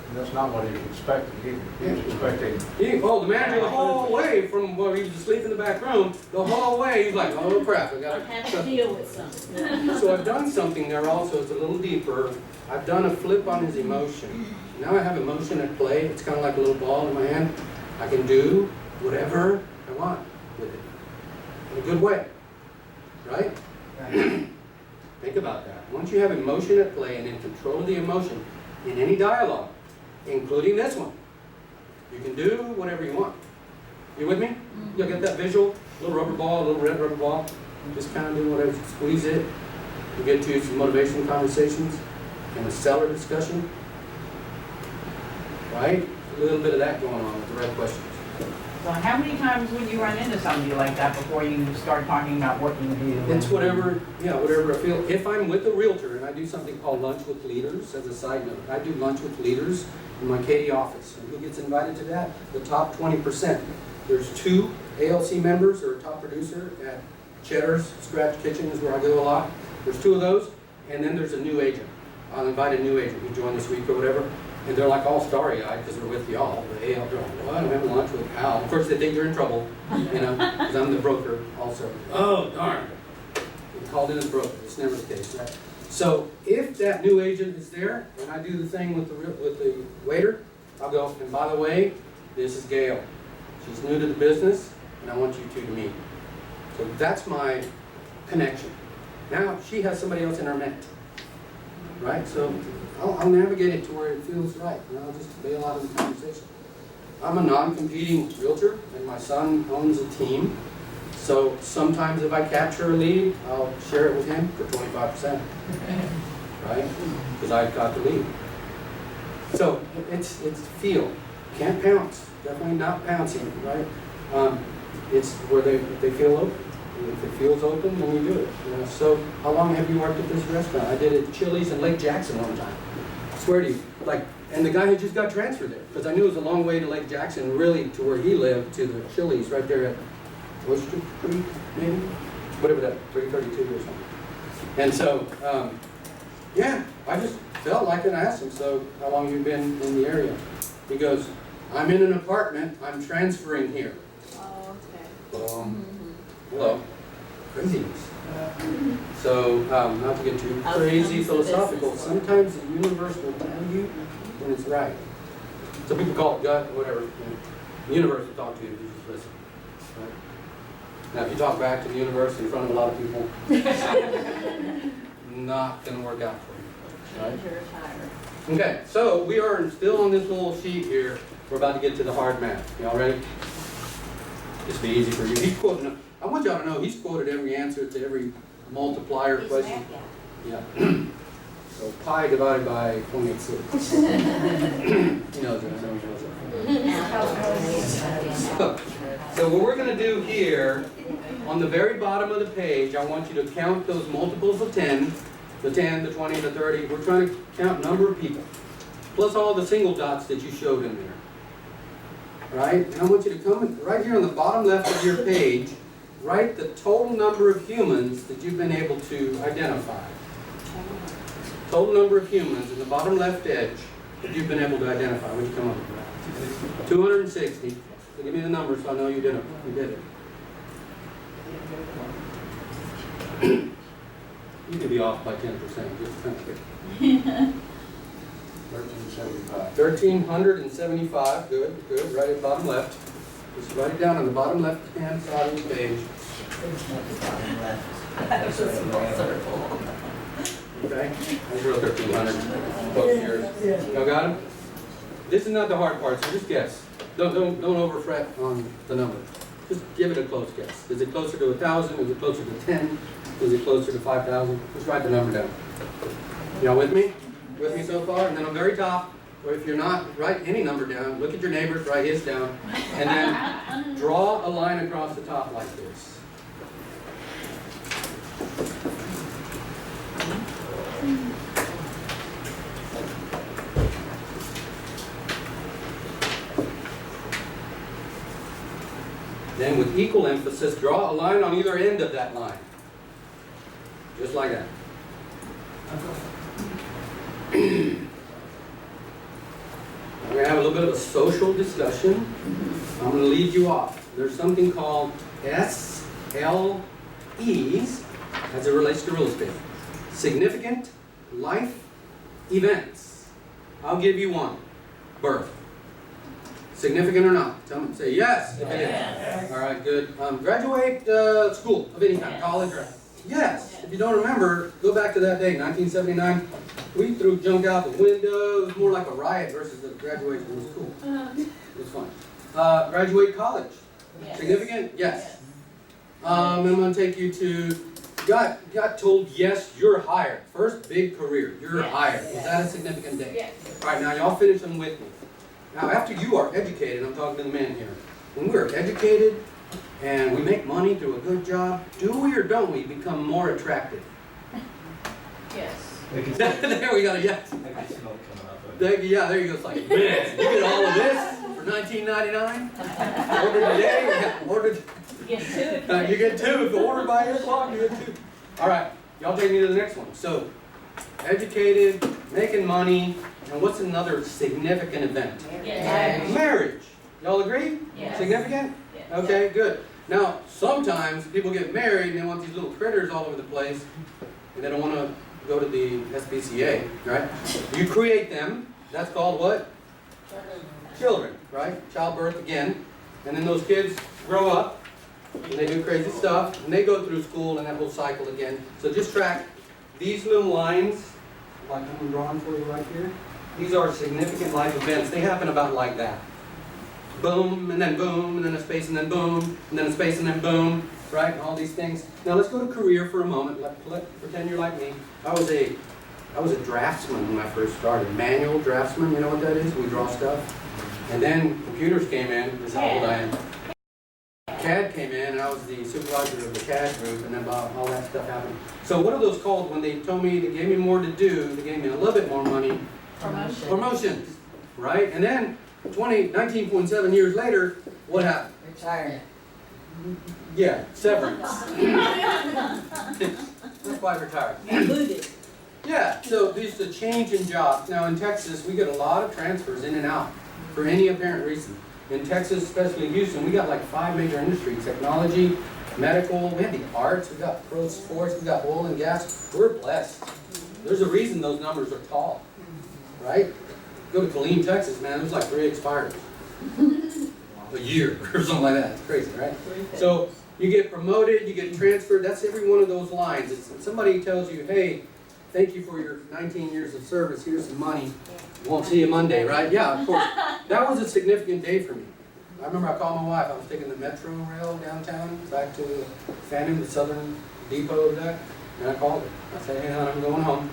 And that's not what he was expecting either. He was expecting, The manager the whole way from where he was asleep in the back room, the whole way, he's like, oh crap, I I gotta. have to deal with something. So I've done something there also, it's a little deeper. I've done a flip on his emotion. Now I have emotion at play. It's kind of like a little ball in my hand. I can do whatever I want with it. In a good way. Right? Think about that. Once you have emotion at play and in control of the emotion in any dialogue, including this one, you can do whatever you want. You with me? You'll get that visual? Little rubber ball, a little red rubber ball. Just kind of do whatever, squeeze it. You get to some motivational conversations and a seller discussion. Right? A little bit of that going on with the right questions. So how many times would you run into somebody like that before you start talking about what you do? It's whatever I feel. If I'm with a realtor and I do something called lunch with leaders, as a side note, I do lunch with leaders in my Katy office. And who gets invited to that? The top 20%. There's 2 ALC members or a top producer at Cheddar's Scratch Kitchen is where I go a lot. There's 2 of those, and then there's a new agent. I'll invite a new agent who joined this week or whatever. And they're like all starry-eyed because they're with y'all. The AL, they're like, well, I'm having lunch with Al. Of course, they think you're in trouble, because I'm the broker also. Oh, darn. You called in as broker. It's never the case, right? So if that new agent is there, and I do the thing with the waiter, I'll go, and by the way, this is Gail. She's new to the business, and I want you 2 to meet. So that's my connection. Now, she has somebody else in her net, right? So I'll navigate it to where it feels right, I'll just bail out of the conversation. I'm a non-competing realtor, and my son owns a team, So sometimes if I capture a lead, I'll share it with him for 25%, right? Because I've got the lead. So it's feel. Can't pounce. Definitely not pouncing, right? It's where they feel open. If it feels open, then you do it. You know? So how long have you worked at this restaurant? I did it at Chili's in Lake Jackson one time. I swear to you, and the guy had just got transferred there because I knew it was a long way to Lake Jackson, really to where he lived, to the Chili's right there at Oyster Creek, maybe, whatever that 332 or something. And so, yeah, I just felt like it. I asked him, so how long have you been in the area? He goes, I'm in an apartment. I'm transferring here. Oh, okay. Hello. Craziness. So, not to get too crazy philosophical, sometimes the universe will tell you when it's right. Some people call it gut, whatever. The universe will talk to you if you just listen. Right? Now, if you talk back to the universe in front of a lot of people, not going to work out for you. Right? Okay, so we are still on this little sheet here. We're about to get to the hard math. Y'all ready? This will be easy for you. He's quoting. I want y'all to know he's quoted every answer to every multiplier He's question. mad, Yeah. So pi divided by 0.86. He knows it. So what we're going to do here, on the very bottom of the page, I want you to count those multiples of 10, the 10, the 20, the 30. We're trying to count number of people, plus all the single dots that you showed in there. Right? And I want you to come right here on the bottom left of your page, write the total number of humans that you've been able to identify. Total number of humans in the bottom left edge that you've been able to identify. What did you come up with? 260. So give me the number so I know you did it. You did it. You could be off by 10%. Just kind of 1375. 1,375. Good, good. Right at the bottom left. Just write it down on the bottom left-hand side of the page. Okay? I wrote 1,300. Both yours. Y'all got them? This is not the hard part, so just guess. Don't over fret on the number. Just give it a close guess. Is it closer to 1,000? Is it closer to 10? Is it closer to 5,000? Just write the number down. Y'all with me? With me so far? And then on the very top, or if you're not, write any number down. Look at your neighbors, write his down. And then draw a line across the top like this. Then with equal emphasis, draw a line on either end of that line. Just like that. We're going to have a little bit of a social discussion. I'm going to lead you off. There's something called SLEs as it relates to real estate. Significant life events. I'll give you one. Birth. Significant or not? Tell me. Say yes if it is. All right, good. Graduate school of any kind, college or... Yes. If you don't remember, go back to that day, 1979. We threw junk out the window. It was more like a riot versus a graduation of school. It was fun. Graduate college. Yes. Significant? Yes. I'm going to take you to, got told, yes, you're hired. First big career, you're hired. Was that a significant day? Yes. All right, now y'all finish them with me. Now, after you are educated, I'm talking to the men here. When we're educated and we make money through a good job, do we or don't we become more attractive? Yes. There we got a yes. Yeah, there you go. It's like, man, you get all of this for $19.99? Ordered today? Yeah, ordered. You get two. You get two. If you order by 8 o'clock, you get two. All right, y'all take me to the next one. So, educated, making money, and what's another significant event? Yes. Marriage. Y'all agree? Yes. Significant? Yes. Okay, good. Now, sometimes people get married and they want these little critters all over the place, and they don't want to go to the SPCA, right? You create them. That's called what? Children, right? Childbirth again. And then those kids grow up, and they do crazy stuff, and they go through school and that whole cycle again. So just track these little lines, like I'm drawing for you right here. These are significant life events. They happen about like that. Boom, and then a space, and then boom, and then a space, and then boom. right, and all these things. Now let's go to career for a moment. Pretend you're like me. I was a draftsman when I first started. Manual draftsman, you know what that is? We draw stuff. And then computers came in. This is how old I am. CAD came in, and I was the supervisor of the CAD group, and then all that stuff happened. So what are those called when they told me they gave me more to do, they gave me a little bit more money? Promotion. Promotions, right? And then 19.7 years later, what happened? Retirement. Yeah, severance. Not quite retired. Included. Yeah, so there's a change in jobs. Now in Texas, we get a lot of transfers in and out for any apparent reason. In Texas, especially Houston, we got like 5 major industries: technology, medical, we have the arts, we got pro sports, we got oil and gas. We're blessed. There's a reason those numbers are tall, right? Go to Killeen, Texas, man, there's like 3 expires a year or something like that. It's crazy, right? So you get promoted, you get transferred. That's every one of those lines. It's, somebody tells you, hey, thank you for your 19 years of service. Here's some money. Won't see you Monday, right? Yeah, of course. That was a significant day for me. I remember I called my wife. I was taking the Metro Rail downtown back to Fannin, the southern depot of that. And I called her. I said, hey, hon, I'm going home.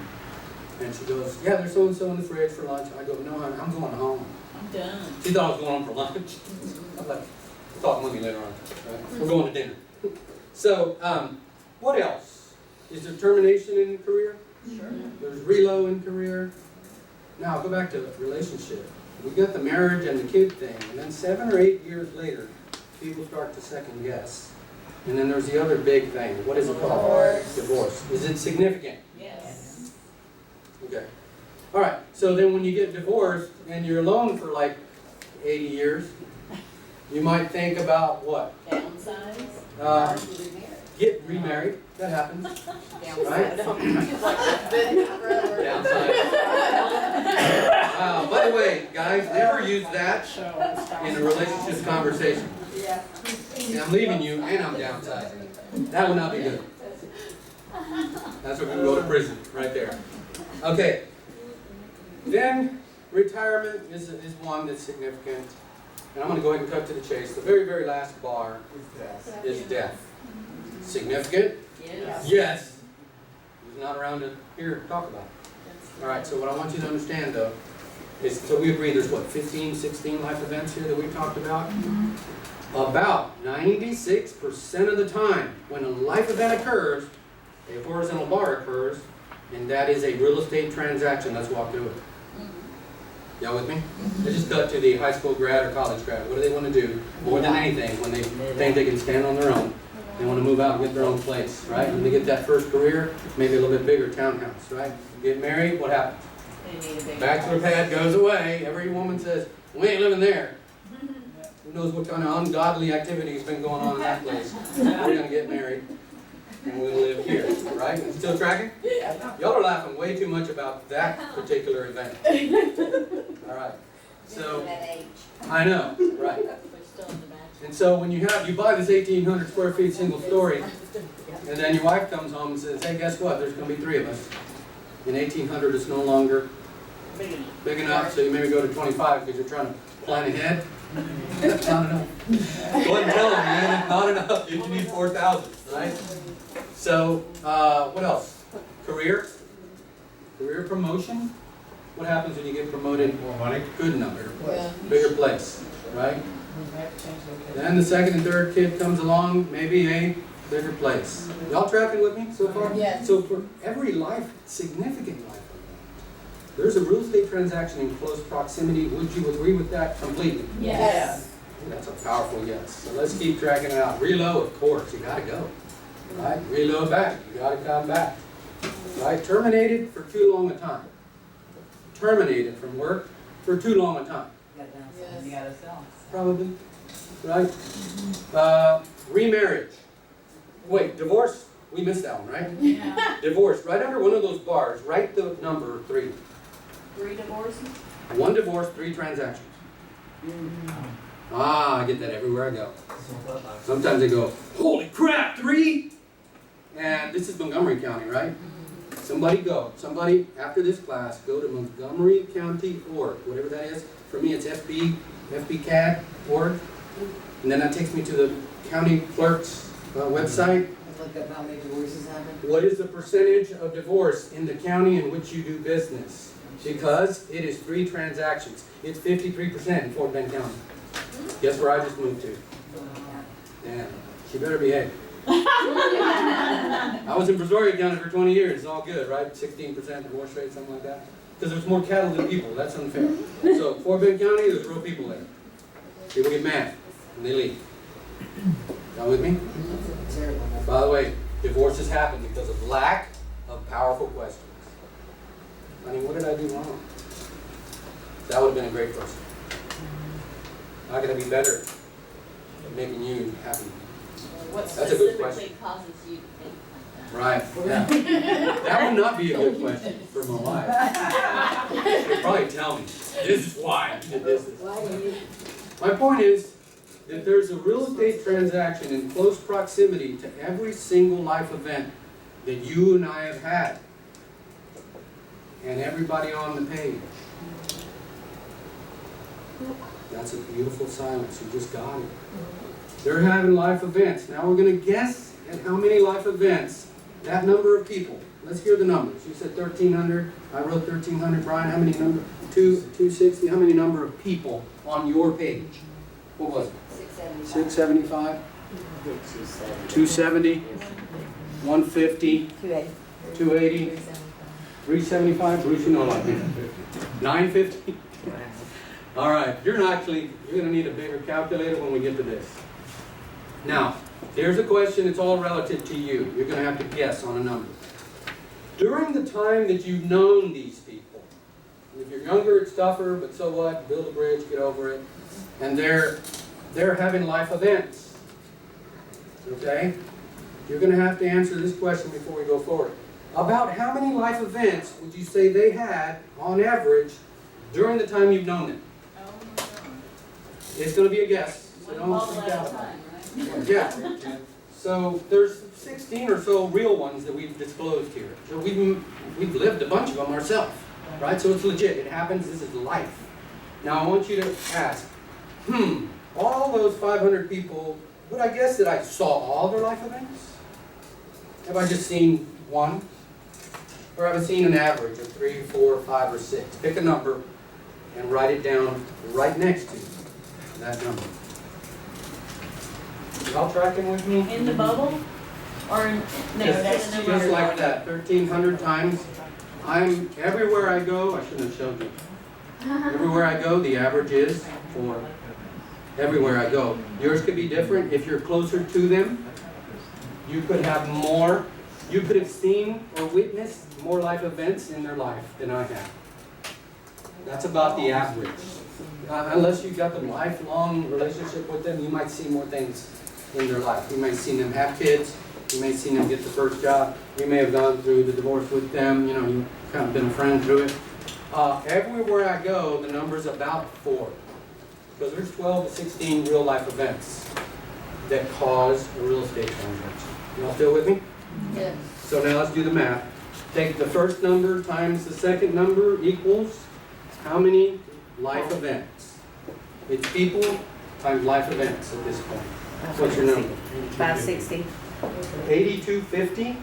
And she goes, yeah, there's so-and-so in the fridge for lunch. I go, no, hon, I'm going home. I'm done. She thought I was going home for lunch. I'm like, we'll talk money later on. Right? We're going to dinner. So, what else? Is there termination in career? Sure. There's relo in career. Now, go back to relationship. We got the marriage and the kid thing, and then 7 or 8 years later, people start to second guess. And then there's the other big thing. What is it called? Divorce. Divorce. Is it significant? Yes. Okay. All right. So then when you get divorced and you're alone for like 80 years, you might think about what? Downsize. Get remarried. That happens. Right? Downside. By the way, guys, never use that in a relationship conversation. Yeah. Yeah, I'm leaving you and I'm downsizing. That would not be good. That's where we can go to prison, right there. Okay. Then retirement is one that's significant. And I'm going to go ahead and cut to the chase. The very, very last bar is death. Significant? Yes. Yes. He's not around to hear talk about it. All right, so what I want you to understand, though, is, so we agree there's, what, 15, 16 life events here that we've talked about? About 96% of the time, when a life event occurs, a horizontal bar occurs, and that is a real estate transaction. Let's walk through it. Y'all with me? They just cut to the high school grad or college grad. What do they want to do more than anything when they think they can stand on their own? They want to move out and get their own place, right? When they get that first career, maybe a little bit bigger townhouse, right? Get married, what happens? Bachelor pad goes away. Every woman says, we ain't living there. Who knows what kind of ungodly activity has been going on in that place? We're going to get married and we'll live here, right? Still tracking? Y'all are laughing way too much about that particular event. All right. So, I know, right. And so when you buy this 1,800 square feet single story, and then your wife comes home and says, hey, guess what? There's going to be 3 of us. And 1,800 is no longer big enough, so you maybe go to 25 because you're trying to plan ahead. That's not enough. Go ahead and tell them, man, it's not enough. You need 4,000, right? So, what else? Career? Career promotion? What happens when you get promoted? More money? Good enough. Bigger place, right? Then the second and third kid comes along, maybe a bigger place. Y'all tracking with me so far? Yes. So for every significant life event, there's a real estate transaction in close proximity. Would you agree with that completely? Yes. That's a powerful yes. So let's keep tracking it out. Reload, of course, you gotta go. Right? Reload back, you gotta come back. Right? Terminated for too long a time. Terminated from work for too long a time. You gotta sell. Probably, right? Remarriage. Wait, divorce? We missed that one, right? Yeah. Divorce. Right under one of those bars, write the number 3. 3 divorces? 1 divorce, 3 transactions. I get that everywhere I go. Sometimes they go, holy crap, 3? And this is Montgomery County, right? Somebody after this class, go to Montgomery County org, whatever that is. For me, it's FBCAD org. And then that takes me to the county clerk's website. Look up how many divorces happen. What is the percentage of divorce in the county in which you do business? Because it is 3 transactions. It's 53% in Fort Bend County. Guess where I just moved to? Yeah, she better behave. I was in Brazoria County for 20 years. It's all good, right? 16% divorce rate, something like that. Because there's more cattle than people. That's unfair. So Fort Bend County, there's real people there. People get mad and they leave. Y'all with me? By the way, divorces happen because of lack of powerful questions. I mean, what did I do wrong? That would have been a great person. How can I be better at making you happy? What That's a good question. specifically causes you to think like that? Right. Yeah. That would not be a good question for my wife. She'd probably tell me, this is why I did this. My point is that there's a real estate transaction in close proximity to every single life event that you and I have had. And everybody on the page. That's a beautiful silence. You just got it. They're having life events. Now we're going to guess at how many life events, that number of people. Let's hear the numbers. You said 1,300. I wrote 1,300. Brian, how many number? 260. How many number of people on your page? What was it? 675. 270. 150. 280. 375. Bruce, you know like me. 950. All right. You're going to need a bigger calculator when we get to this. Now, here's a question. It's all relative to you. You're going to have to guess on a number. During the time that you've known these people, if you're younger, it's tougher, but so what? Build a bridge, get over it. And they're having life events. Okay? You're going to have to answer this question before we go forward. About how many life events would you say they had, on average, during the time you've known them? It's going to be a guess. So don't freak out. Yeah. So there's 16 or so real ones that we've disclosed here. So we've lived a bunch of them ourselves, right? So it's legit. It happens. This is life. Now I want you to ask, all those 500 people, would I guess that I saw all their life events? Have I just seen one? Or have I seen an average of 3, 4, 5, or 6? Pick a number and write it down right next to that number. Y'all tracking with me? In the bubble? Or in, no, that's the number. Just like that, 1,300 times. I'm, everywhere I go, I shouldn't have showed you. Everywhere I go, the average is 4. Everywhere I go. Yours could be different. If you're closer to them, you could have more. You could have seen or witnessed more life events in their life than I have. That's about the average. Unless you've got the lifelong relationship with them, you might see more things in their life. You might see them have kids. You may have seen them get the first job. You may have gone through the divorce with them. You know, you've kind of been a friend through it. Everywhere I go, the number's about 4. Because there's 12 to 16 real life events that cause a real estate transaction. Y'all still with me? Yes. So now let's do the math. Take the first number times the second number equals how many life events? It's people times life events at this point. What's your number? 560. 8250.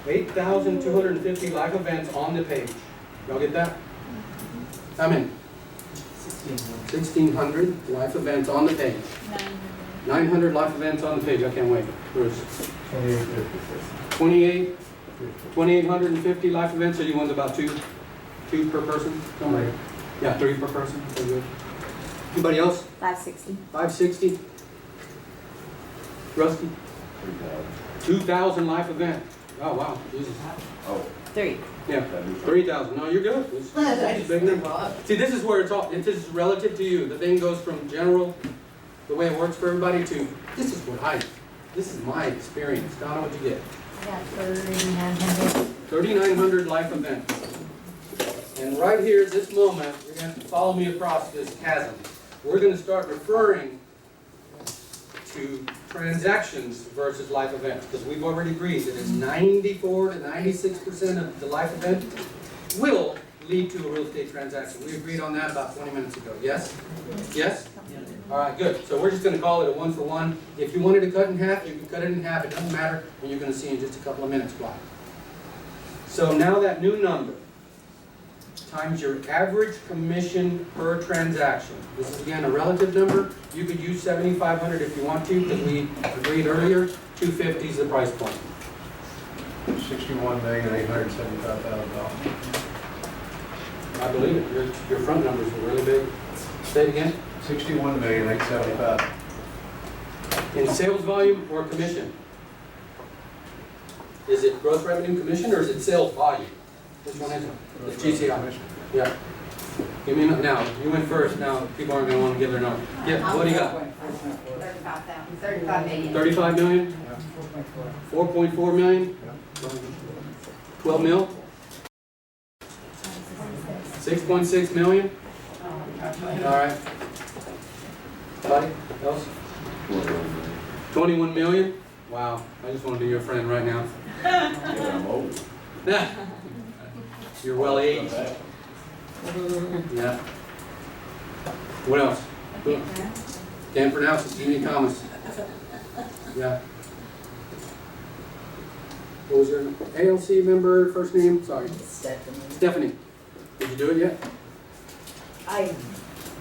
8,250 life events on the page. Y'all get that? How many? 1,600 life events on the page. 900 life events on the page. I can't wait. Bruce. 2,850 life events. So you want about two per person? Somebody? Yeah, 3 per person. So good. Anybody else? 560. 560. Rusty? 2,000 life events. Oh wow, Jesus. 3. Yeah, 3,000. No, you're good. It's a big number. See, this is where it's all. This is relative to you. The thing goes from general, the way it works for everybody, to this is my experience. Donna, what'd you get? I got 3,900. 3,900 life events. And right here at this moment, you're going to have to follow me across this chasm. We're going to start referring to transactions versus life events, because we've already agreed that it's 94 to 96% of the life event will lead to a real estate transaction. We agreed on that about 20 minutes ago. Yes? Yes? All right, good. So we're just going to call it a 1-for-1. If you wanted to cut in half, you can cut it in half. It doesn't matter, and you're going to see in just a couple of minutes why. So now that new number times your average commission per transaction. This is again a relative number. You could use 7,500 if you want to, because we agreed earlier. 250 is the price point. $61,875,000. I believe it. Your front numbers were really big. Say it again. $61,875,000. In sales volume or commission? Is it gross revenue commission or is it sales volume? Which one is it? It's GCI. Yeah. Give me now. You went first. Now people aren't going to want to give their number. Yeah. What do you got? 35 million. 35 million. 4.4 million. 12 mil. 6.6 million. All right. Anybody else? 21 million. Wow. I just want to be your friend right now. I'm old. You're well aged. Yeah. What else? Can't pronounce it. Any comments? Yeah. What was your ALC member first name? Sorry. Stephanie. Did you do it yet?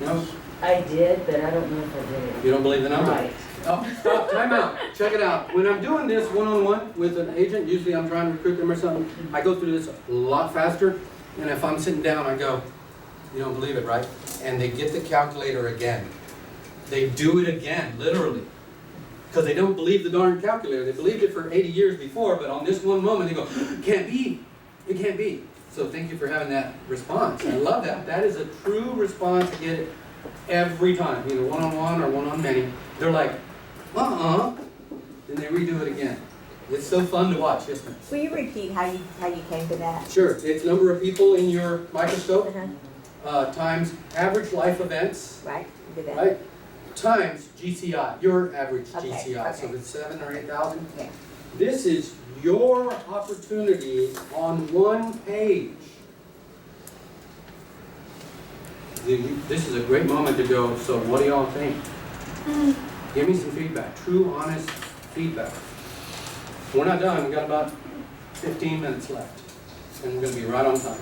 No? I did, but I don't know if I did it. You don't believe the number? Right. Oh, stop, time out. Check it out. When I'm doing this one-on-one with an agent, usually I'm trying to recruit them or something, I go through this a lot faster. And if I'm sitting down, I go, you don't believe it, right? And they get the calculator again. They do it again, literally. Because they don't believe the darn calculator. They believed it for 80 years before, but on this one moment, they go, can't be. It can't be. So thank you for having that response. I love that. That is a true response to get it every time, either one-on-one or one-on-many. They're like, and they redo it again. It's so fun to watch, isn't it? Will you repeat how you came to that? Sure. It's number of people in your microscope times average life events, Right, do that. right? Times GCI, your average Okay, GCI. So if okay. it's 7,000 or 8,000. Okay. This is your opportunity on one page. This is a great moment to go, so what do y'all think? Give me some feedback, true, honest feedback. We're not done, we've got about 15 minutes left, and we're going to be right on time.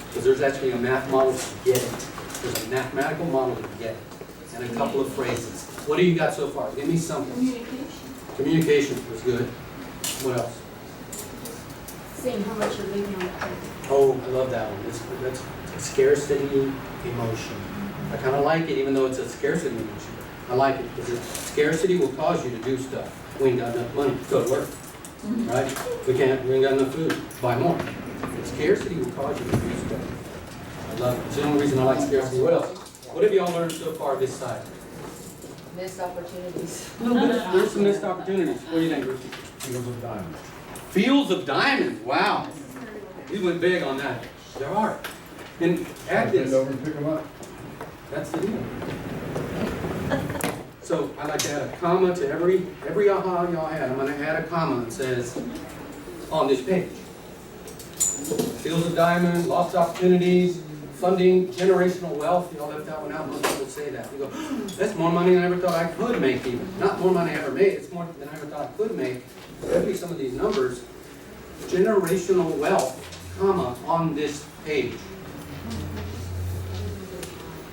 Because there's actually a math model to get it. There's a mathematical model to get it, and a couple of phrases. What do you got so far? Give me something. Communication was good. What else? Seeing how much you're leaving on the table. Oh, I love that one. That's scarcity emotion. I kind of like it, even though it's a scarcity emotion. I like it because scarcity will cause you to do stuff. We ain't got enough money to go to work, right? We ain't got enough food. Buy more. Scarcity will cause you to do stuff. I love it. It's the only reason I like scarcity. What else? What have y'all learned so far this side? Missed opportunities. A little bit. There's some missed opportunities. What do you think, Bruce? Fields of diamonds. Fields of diamonds. Wow. We went big on that. There are. And add Bend this. over and pick them up. That's the deal. So I like to add a comma to every aha y'all had. I'm going to add a comma that says on this page. Fields of diamonds, lost opportunities, funding, generational wealth. Y'all left that one out. Most people say that. You go, that's more money than I ever thought I could make even. Not more money I ever made. It's more than I ever thought I could make. Definitely some of these numbers. Generational wealth, comma, on this page.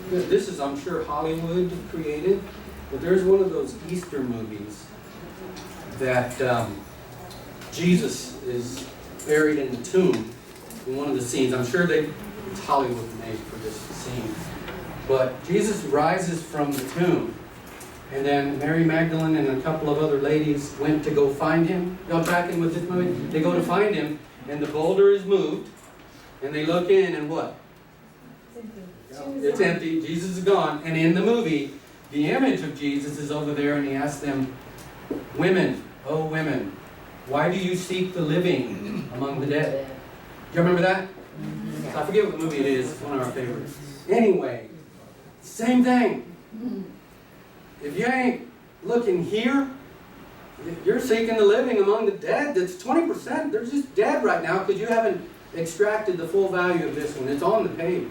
This is, I'm sure, Hollywood created, but there's one of those Easter movies that Jesus is buried in the tomb in one of the scenes. I'm sure it's Hollywood made for this scene. But Jesus rises from the tomb, and then Mary Magdalene and a couple of other ladies went to go find him. Y'all tracking with this movie? They go to find him, and the boulder is moved, and they look in, and what? It's empty. Jesus is gone. And in the movie, the image of Jesus is over there, and he asks them, women, oh women, why do you seek the living among the dead? Do you remember that? I forget what movie it is. It's one of our favorites. Anyway, same thing. If you ain't looking here, you're seeking the living among the dead. That's 20%. They're just dead right now because you haven't extracted the full value of this one. It's on the page.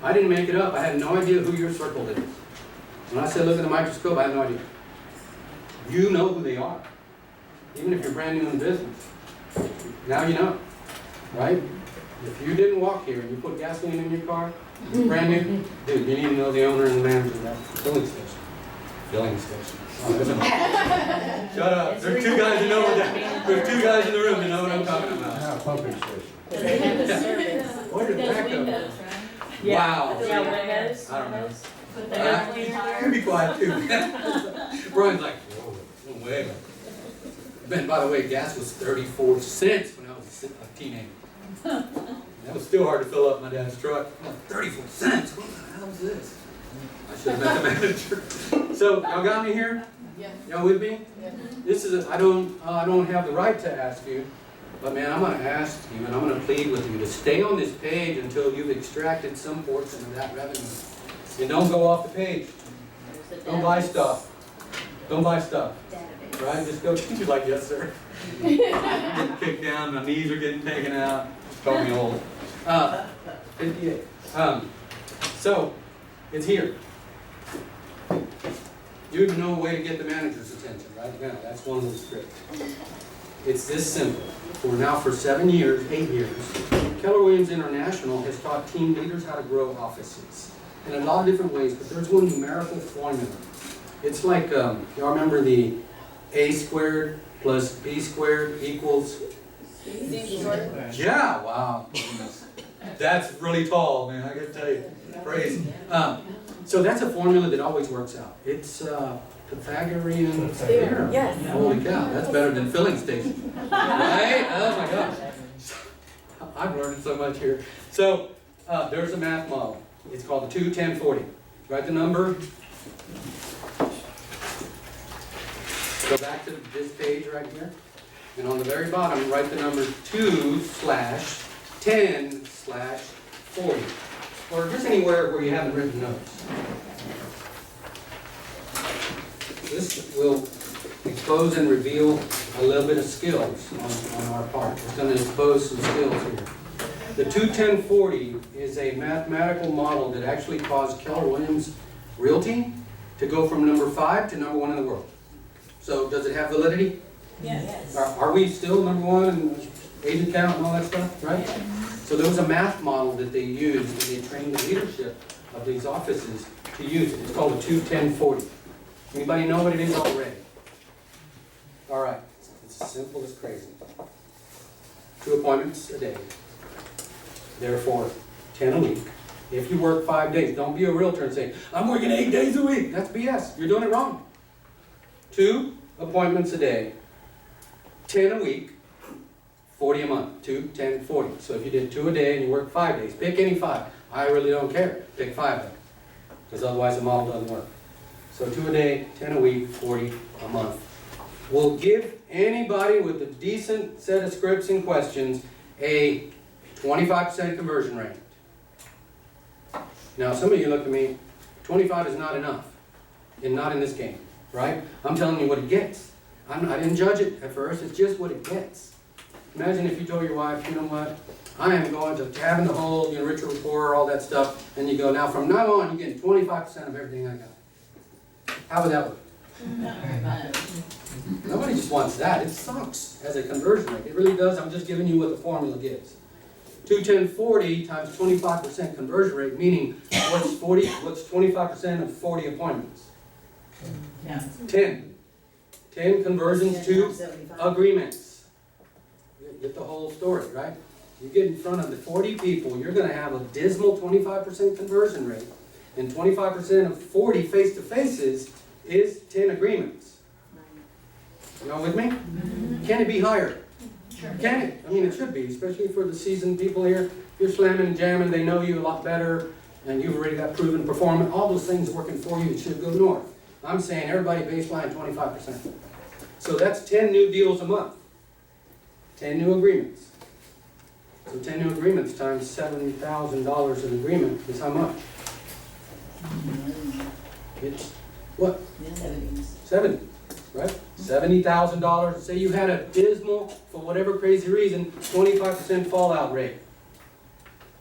I didn't make it up. I had no idea who your circle is. When I said look at the microscope, I had no idea. You know who they are. Even if you're brand new in business. Now you know, right? If you didn't walk here and you put gasoline in your car, brand new, dude, you need to know the owner and the manager of that filling station. Filling station. Oh, shut up. There's two guys who know what that. There's two guys in the room who know what I'm talking about. Now, pumping station. They have the service. Where did that come windows, from? right? Wow. Yeah, windows. I don't know. Put the air cleaner. You be quiet too. Brian's like, whoa, no way. Man, by the way, gas was 34 cents when I was a teenager. That was still hard to fill up my dad's truck. 34 cents? What the hell is this? I should have met the manager. So, y'all got me here? Yeah. Y'all with me? Yeah. This is I don't have the right to ask you, but man, I'm going to ask you and I'm going to plead with you to stay on this page until you've extracted some portion of that revenue. And don't go off the page. Don't buy stuff. Don't buy stuff. Right? Just go, you're like, yes, sir. Getting kicked down, my knees are getting taken out. Call me old. 58. So, it's here. You know a way to get the manager's attention, right? Now, that's one of the scripts. It's this simple. For 7 years, 8 years, Keller Williams International has taught team leaders how to grow offices in a lot of different ways, but there's one numerical formula. It's like, y'all remember the A squared plus B squared equals? Yeah, wow. That's really tall, man, I gotta tell you. Praise. So that's a formula that always works out. It's Pythagorean theorem. Yes. Holy cow, that's better than filling station. Right? Oh my gosh. I've learned so much here. So there's a math model. It's called the 2-10-40. Write the number. Go back to this page right here. And on the very bottom, write the number 2/10/40. Or just anywhere where you haven't written notes. This will expose and reveal a little bit of skills on our part. It's going to expose some skills here. The 2-10-40 is a mathematical model that actually caused Keller Williams Realty to go from number 5 to number 1 in the world. So does it have validity? Yes. Are we still number 1 in agent count and all that stuff, right? So there was a math model that they used and they trained the leadership of these offices to use it. It's called the 2-10-40. Anybody know what it is already? All right, it's as simple as crazy. 2 appointments a day. Therefore, 10 a week. If you work 5 days, don't be a realtor and say, I'm working 8 days a week. That's BS. You're doing it wrong. 2 appointments a day, 10 a week, 40 a month. 2-10-40. So if you did 2 a day and you work 5 days, pick any 5. I really don't care. Pick 5 of them. Because otherwise the model doesn't work. So 2 a day, 10 a week, 40 a month. We'll give anybody with a decent set of scripts and questions a 25% conversion rate. Now some of you look at me, 25 is not enough. And not in this game, right? I'm telling you what it gets. I didn't judge it at first, it's just what it gets. Imagine if you told your wife, you know what, I am going to tab in the hole, richer or poorer, all that stuff, and you go, now from now on, you're getting 25% of everything I got. How would that work? Nobody just wants that. It sucks as a conversion rate. It really does. I'm just giving you what the formula gives. 2-10-40 times 25% conversion rate, meaning what's 25% of 40 appointments? Yeah. 10. 10 conversions to agreements. You get the whole story, right? You get in front of the 40 people, you're going to have a dismal 25% conversion rate. And 25% of 40 face-to-faces is 10 agreements. Y'all with me? Can it be higher? Sure. Can it? I mean, it should be, especially for the seasoned people here. You're slamming and jamming, they know you a lot better, and you've already got proven performance. All those things working for you, it should go north. I'm saying everybody baseline 25%. So that's 10 new deals a month. 10 new agreements. So 10 new agreements times $7,000 an agreement is how much? It's what? 70, right? $70,000. Say you had a dismal, for whatever crazy reason, 25% fallout rate.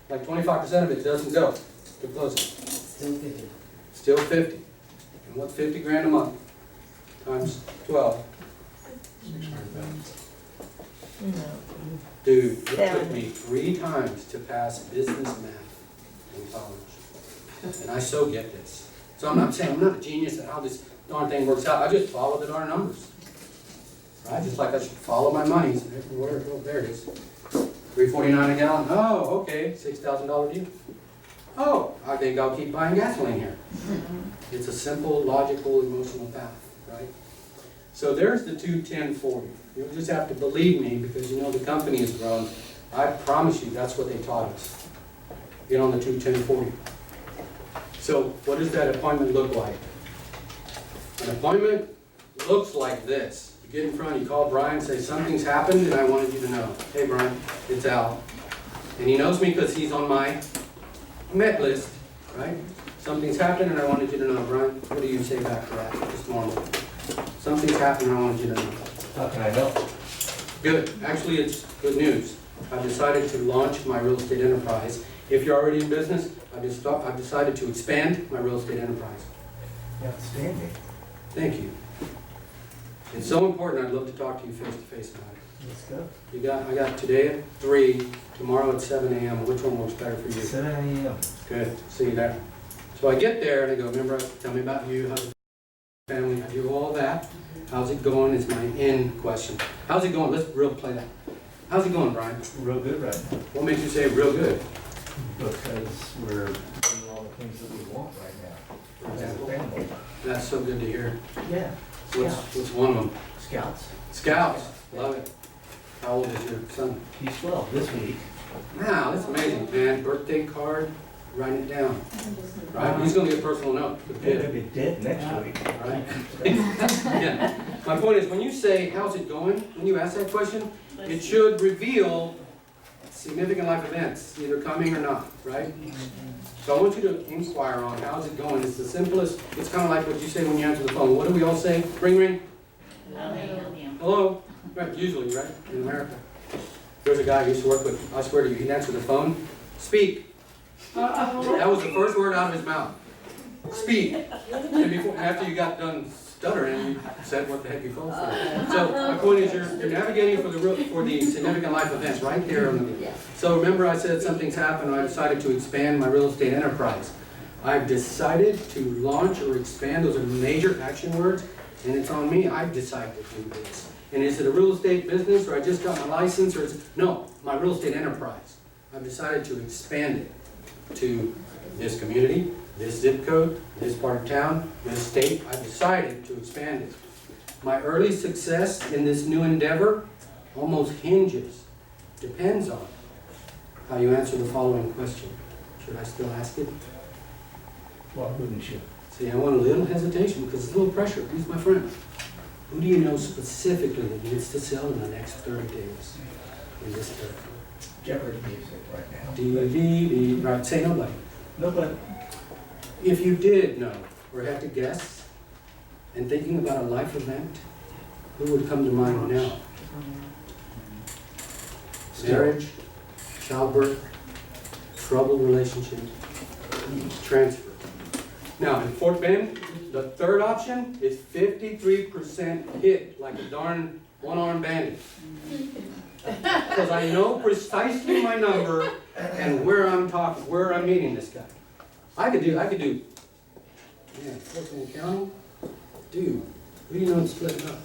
like 25% of it doesn't go to closing. Still 50. Still 50. And what's 50 grand a month? Times 12. 600,000. Dude, it took me 3 times to pass business math in college. And I so get this. So I'm not saying I'm not a genius at how this darn thing works out. I just follow the darn numbers. Right? Just like I should follow my money. So everywhere, oh, there it is. $3.49 a gallon. Oh, okay. $6,000 deal. Oh, I think I'll keep buying gasoline here. It's a simple, logical, emotional path, right? So there's the 2-10-40. You'll just have to believe me because you know the company has grown. I promise you that's what they taught us. Get on the 2-10-40. So what does that appointment look like? An appointment looks like this. You get in front, you call Brian, say something's happened and I wanted you to know. Hey Brian, it's Al. And he knows me because he's on my met list, right? Something's happened and I wanted you to know. Brian, what do you say back to that? Just normal. Something's happened and I wanted you to know. How can I help? Good. Actually, it's good news. I've decided to launch my real estate enterprise. If you're already in business, I've decided to expand my real estate enterprise. Outstanding. Thank you. It's so important. I'd love to talk to you face to face about it. Let's go. I got today at 3, tomorrow at 7 a.m. Which one works better for you? 7 a.m. Good. See you there. So I get there and I go, remember, tell me about you, how's the family, I do all that. How's it going is my end question. How's it going? Let's real play that. How's it going, Brian? Real good right now. What makes you say real good? Because we're doing all the things that we want right now. As a family. That's so good to hear. Yeah. What's one of them? Scouts. Scouts. Love it. How old is your son? He's 12 this week. Wow, that's amazing, man. Birthday card, write it down. Right? He's gonna get a personal note. The They're kid. gonna be dead next week. Right? Yeah. My point is, when you say, how's it going? When you ask that question, it should reveal significant life events, either coming or not, right? So I want you to inquire on how's it going. It's the simplest, it's kind of like what you say when you answer the phone. What do we all say? Ring, ring. Hello? Right, usually, right, in America. There's a guy I used to work with, I swear to you, he'd answer the phone, speak. That was the first word out of his mouth. Speak. And after you got done stuttering, you said what the heck you called for. So my point is, you're navigating for the significant life events right there. So remember I said something's happened, I decided to expand my real estate enterprise. I've decided to launch or expand, those are major action words, and it's on me. I've decided to do this. And is it a real estate business, or I just got my license, or no, my real estate enterprise. I've decided to expand it to this community, this zip code, this part of town, this state. I've decided to expand it. My early success in this new endeavor almost hinges, depends on how you answer the following question. Should I still ask it? Why wouldn't you? See, I want a little hesitation because it's a little pressure. Who's my friend? Who do you know specifically that needs to sell in the next 30 days in this territory? Jeopardy music right now. DVD, right, say nobody. Nobody. If you did know, or had to guess, and thinking about a life event, who would come to mind now? Marriage, childbirth, troubled relationship, transfer. Now, in Fort Bend, the third option is 53% hit, like a darn one-armed bandit. Because I know precisely my number and where I'm meeting this guy. I could do, yeah, Fulton County, dude, who do you know that's splitting up?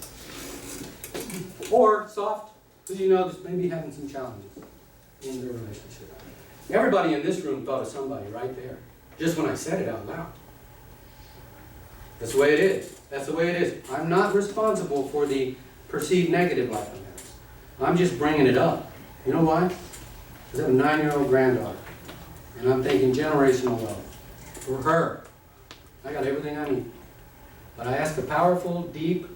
Or soft, who do you know that's maybe having some challenges in their relationship? Everybody in this room thought of somebody right there, just when I said it out loud. That's the way it is. That's the way it is. I'm not responsible for the perceived negative life events. I'm just bringing it up. You know why? Because I have a 9-year-old granddaughter, and I'm thinking generational wealth. For her, I got everything I need. But I asked a powerful, deep,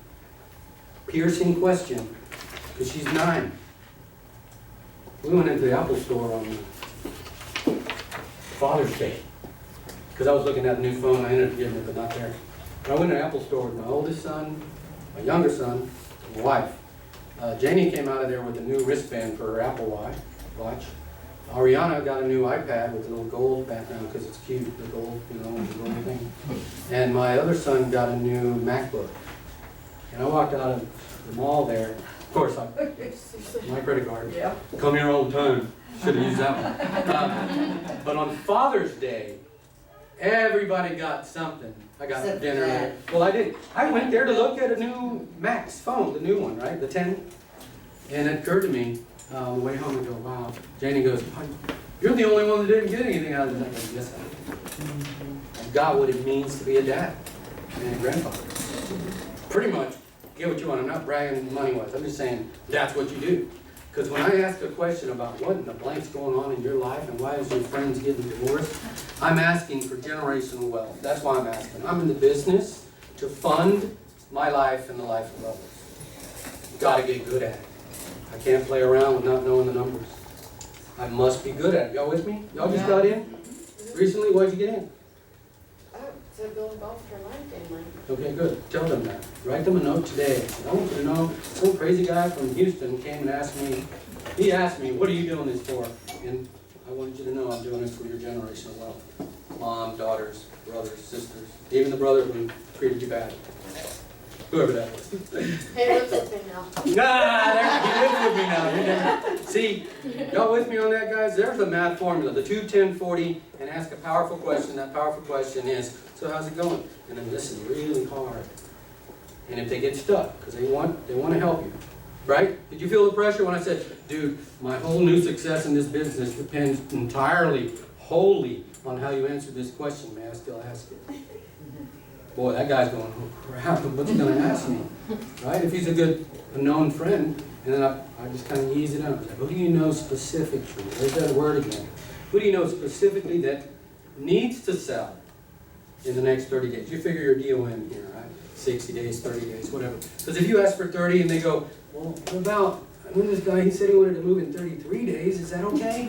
piercing question, because she's 9. We went into the Apple store on Father's Day, because I was looking at a new phone. I ended up getting it, but not there. But I went to the Apple store with my oldest son, my younger son, and my wife. Janie came out of there with a new wristband for her Apple Watch. Ariana got a new iPad with a little gold background because it's cute, the gold, the gold thing. And my other son got a new MacBook. And I walked out of the mall there. Of course, my credit card. Yeah. Come here all the time. Should have used that one. But on Father's Day, everybody got something. I got Except dinner. that. Well, I did. I went there to look at a new Max phone, the new one, right? The 10. And it occurred to me on the way home, I go, wow. Janie goes, you're the only one that didn't get anything out of this. Yes, I did. I got what it means to be a dad and a grandfather. Pretty much, get what you want. I'm not bragging money-wise. I'm just saying that's what you do. Because when I ask a question about what in the blank's going on in your life and why is your friends getting divorced, I'm asking for generational wealth. That's why I'm asking. I'm in the business to fund my life and the life of others. Got to get good at it. I can't play around with not knowing the numbers. I must be good at it. Y'all with me? Y'all just got in? Recently, why'd you get in? To build golf for my family. Okay, good. Tell them that. Write them a note today. I want you to know, some crazy guy from Houston came and asked me, he asked me, what are you doing this for? And I want you to know I'm doing it for your generational wealth. Mom, daughters, brothers, sisters, even the brother who treated you bad. Whoever that was. Hey, what's up now? Nah, he lives with me now. See, y'all with me on that, guys? There's a math formula, the 2, 10, 40, and ask a powerful question. That powerful question is, so how's it going? And then listen really hard. And if they get stuck, because they want to help you, right? Did you feel the pressure when I said, dude, my whole new success in this business depends entirely, wholly on how you answer this question? May I still ask it? Boy, that guy's going, oh crap, what's he going to ask me? Right? If he's a known friend, and then I just kind of ease it up. Like, who do you know specifically? There's that word again. Who do you know specifically that needs to sell in the next 30 days? You figure your deal in here, right? 60 days, 30 days, whatever. Because if you ask for 30 and they go, well, what about, I know this guy, he said he wanted to move in 33 days, is that okay?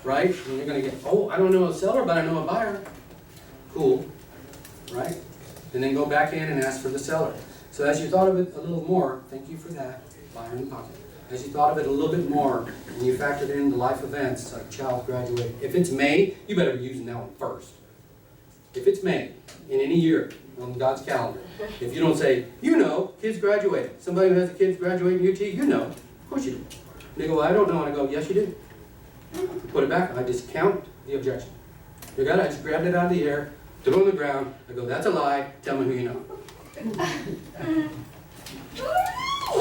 Right? And you're going to get, oh, I don't know a seller, but I know a buyer. Cool, right? And then go back in and ask for the seller. So as you thought of it a little more, thank you for that, buyer in the pocket. As you thought of it a little bit more, and you factored in the life events, like child graduate. If it's May, you better be using that one first. If it's May, in any year, on God's calendar, if you don't say, you know, kids graduate. Somebody who has the kids graduating UT, you know. Of course you do. And they go, well, I don't know. And I go, yes, you do. Put it back. I discount the objection. You got it. I just grabbed it out of the air, threw it on the ground. I go, that's a lie. Tell me who you know.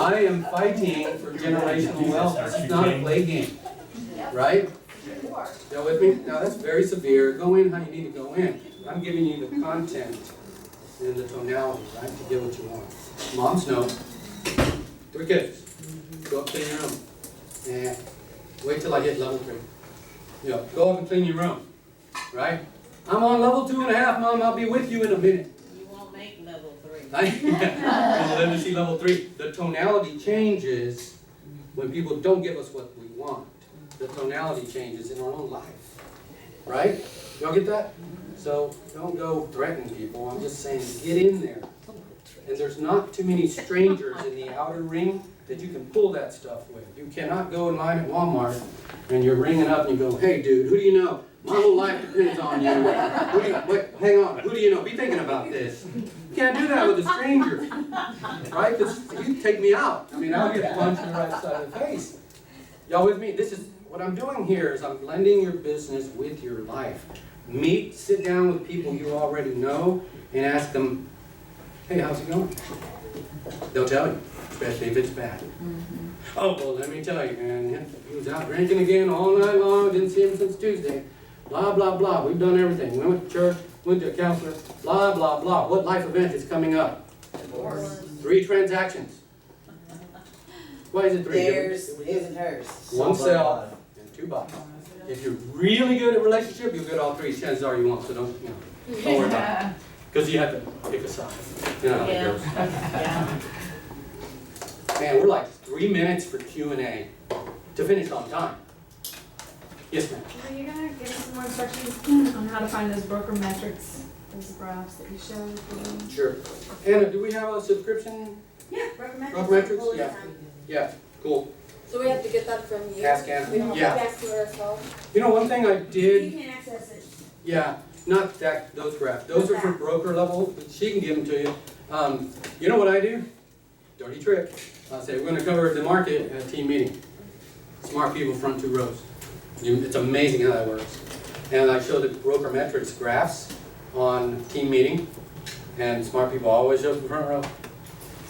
I am fighting for generational wealth. This is not a play game. Right? Y'all with me? Now that's very severe. Go in how you need to go in. I'm giving you the content and the tonality, right, to get what you want. Moms know. 3 kids. Go up, clean your room. And wait till I hit level 3. You know, go up and clean your room. Right? I'm on level 2.5, Mom. I'll be with you in a minute. You won't make level 3. Well, let me see level 3. The tonality changes when people don't give us what we want. The tonality changes in our own life. Right? Y'all get that? So don't go threatening people. I'm just saying get in there. And there's not too many strangers in the outer ring that you can pull that stuff with. You cannot go in line at Walmart and you're ringing up and you go, hey dude, who do you know? My whole life depends on you. Wait, hang on. Who do you know? Be thinking about this. You can't do that with a stranger. Right? Because you take me out. I mean, I'll get punched in the right side of the face. Y'all with me? This is what I'm doing here is I'm blending your business with your life. Sit down with people you already know and ask them, hey, how's it going? They'll tell you, especially if it's bad. Oh, well, let me tell you, man, he was out drinking again all night long, didn't see him since Tuesday. Blah, blah, blah. We've done everything. We went to church, went to a counselor, blah, blah, blah. What life event is coming up? Divorce. 3 transactions. Why is it 3? Theirs isn't hers. 1 sell and 2 buys. If you're really good at relationship, you'll get all 3. Chances are you won't, so don't worry about it. Because you have to pick a side. You know how it goes. Yeah. Man, we're like 3 minutes for Q&A to finish on time. Yes, ma'am. Are you gonna give us some more instructions on how to find those broker metrics, those graphs that you showed? Sure. Anna, do we have a subscription? Yeah, Broker metrics? Yeah. Yeah, cool. So we have to get that from you? Task scan? We don't have Yeah. to ask for ourselves? You know, one thing I did, You can't access it. yeah, not that, those graphs, those are for broker level, but she can give them to you. You know what I do? Dirty trick. I say, we're gonna cover the market at a team meeting. Smart people front 2 rows. It's amazing how that works. And I show the broker metrics graphs on team meeting, and smart people always show up in the front row.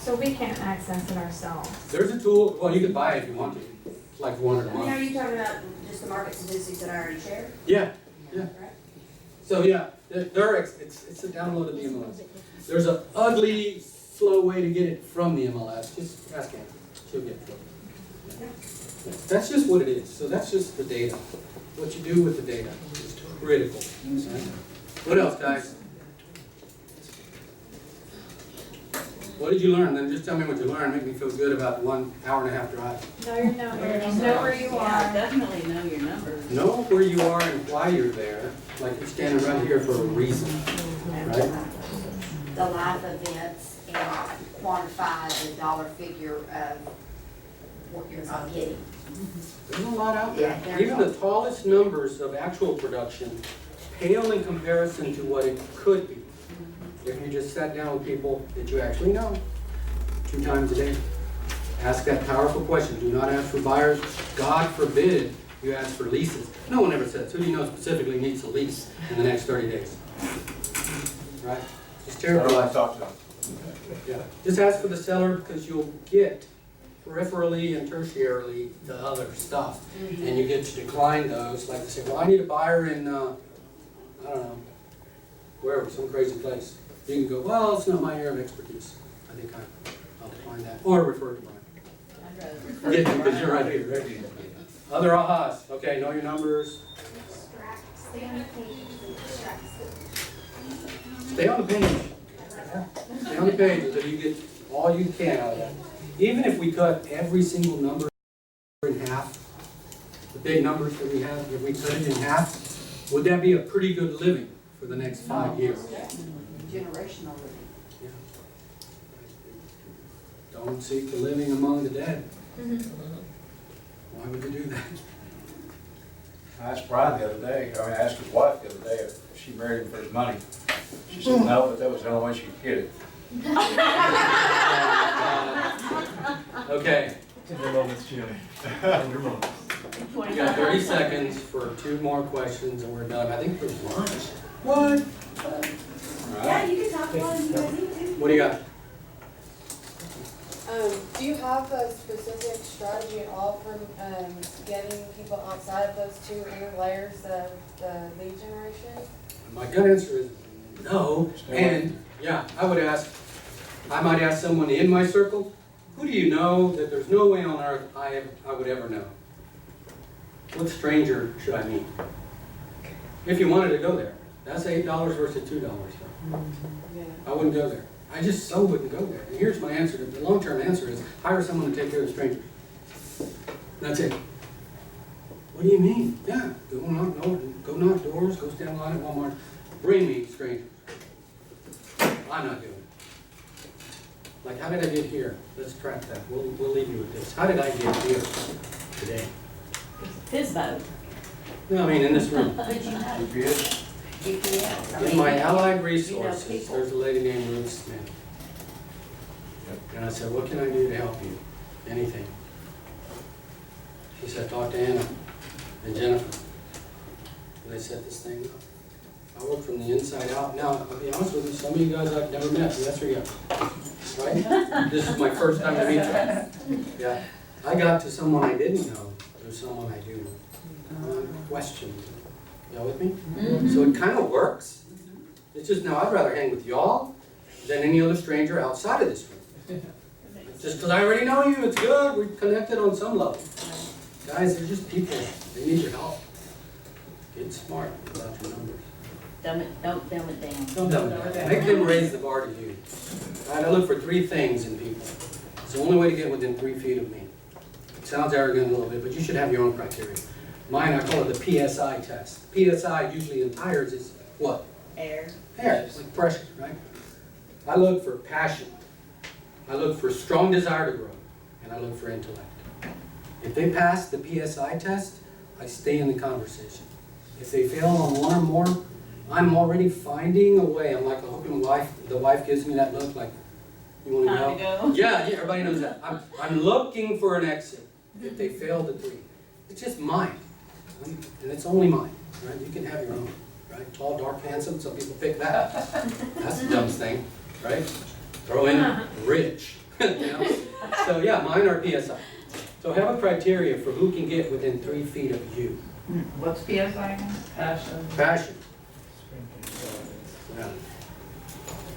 So we can't access it ourselves. There's a tool, well, you can buy it if you want to. It's like $100 a I mean, are month. you talking about just the market statistics that I already shared? Yeah, yeah. Right? So yeah, it's a download of the MLS. There's an ugly, slow way to get it from the MLS. Just ask Anne, she'll get it. That's just what it is. So that's just the data. What you do with the data is critical. What else, guys? What did you learn? Then just tell me what you learned. Make me feel good about the 1 hour-and-a-half drive. Know your numbers, know where you Yeah, are. definitely know your numbers. Know where you are and why you're there. Like you're standing right here for a reason, right? The life events and quantify the dollar figure of what you're getting. There's a lot out there. Yeah, Even the tallest numbers of actual production pale in comparison to what it could be. If you just sat down with people that you actually know 2 times a day. Ask that powerful question. Do not ask for buyers. God forbid you ask for leases. No one ever says, who do you know specifically needs a lease in the next 30 days? Right? Just I don't terrible. like to talk to them. Yeah. Just ask for the seller because you'll get peripherally and tertiarily the other stuff. And you get to decline those. Like to say, well, I need a buyer in, I don't know, wherever, some crazy place. You can go, well, it's not my area of expertise. I think I'll decline that. Or refer to Brian. Forget you because you're right here, right? Other ahas. Okay, know your numbers. Stay on the page. Stay on the page. Stay on the page until you get all you can out of that. Even if we cut every single number in half, the big numbers that we have, if we cut it in half, would that be a pretty good living for the next 5 years? Generational living. Yeah. Don't seek the living among the dead. Why would you do that? I asked Brian the other day, I asked his wife the other day if she married him for his money. She said no, but that was the only way she could get it. Okay, Tender moments, Jimmy. Tender moments. we got 30 seconds for 2 more questions and we're done. I think there's lunch. What? All Yeah, right. you can talk about it if you guys need to. What do you got? Do you have a specific strategy at all for getting people outside of those 2 inner layers of the lead generation? My gut answer is no. And yeah, I might ask someone in my circle, who do you know that there's no way on earth I would ever know? What stranger should I meet? If you wanted to go there. That's $8 versus $2. Yeah. I wouldn't go there. I just so wouldn't go there. And here's my answer. The long-term answer is hire someone to take care of strangers. That's it. What do you mean? Yeah, go knock doors, go stand in line at Walmart. Bring me strangers. I'm not doing it. Like, how did I get here? Let's track that. We'll leave you with this. How did I get here today? His vote. No, I mean, in this room. But you know. GPS? GPS. I In mean, my you know allied resources, people. there's a lady named Ruth Smith. And I said, what can I do to help you? Anything. She said, talk to Anna and Jennifer. And they set this thing up. I work from the inside out. Now, I'll be honest with you, some of you guys I've never met, yes or yeah. Right? This is my first time to meet you. Yeah. I got to someone I didn't know through someone I do know. Unquestioned. Y'all with me? So it kind of works. It's just now I'd rather hang with y'all than any other stranger outside of this room. Just because I already know you, it's good. We're connected on some level. Guys, they're just people. They need your help. Get smart about your numbers. Don't dumb it down. Don't dumb it down. Make them raise the bar to you. Right, I look for 3 things in people. It's the only way to get within 3 feet of me. It sounds arrogant a little bit, but you should have your own criteria. Mine, I call it the PSI test. PSI usually in tires is what? Air. Air, it's like pressure, right? I look for passion. I look for strong desire to grow. And I look for intellect. If they pass the PSI test, I stay in the conversation. If they fail on one or more, I'm already finding a way. I'm like a hooking wife. The wife gives me that look like, you wanna go? Time to go. Yeah, everybody knows that. I'm looking for an exit if they fail the 3. It's just mine, and it's only mine, right? You can have your own, right? Tall, dark, handsome, some people pick that. That's the dumbest thing, right? Throw in rich, you know? So yeah, mine are PSI. So have a criteria for who can get within 3 feet of you. What's PSI again? Passion. Passion. Yeah.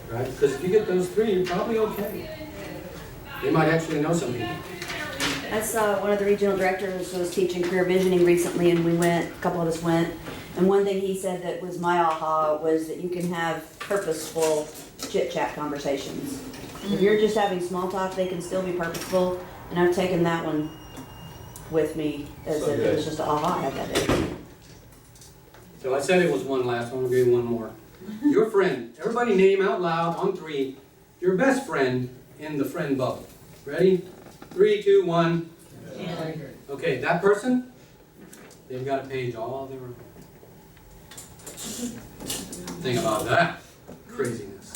Right? Because if you get those 3, you're probably okay. They might actually know some people. I saw one of the regional directors was teaching career visioning recently, and we went, a couple of us went, and one thing he said that was my aha was that you can have purposeful chit-chat conversations. If you're just having small talk, they can still be purposeful, and I've taken that one with me as it was just an aha I had that day. So I said it was one last, I'm gonna give you one more. Your friend, everybody name out loud on 3, your best friend in the friend bubble. Ready? 3, 2, 1. Okay, that person, they've got a page all their own. Think about that craziness.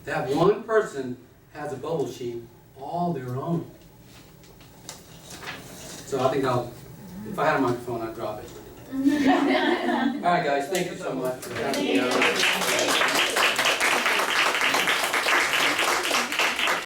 That one person has a bubble sheet all their own. So I think if I had a microphone, I'd drop it. All right, guys, thank you so much for having me out.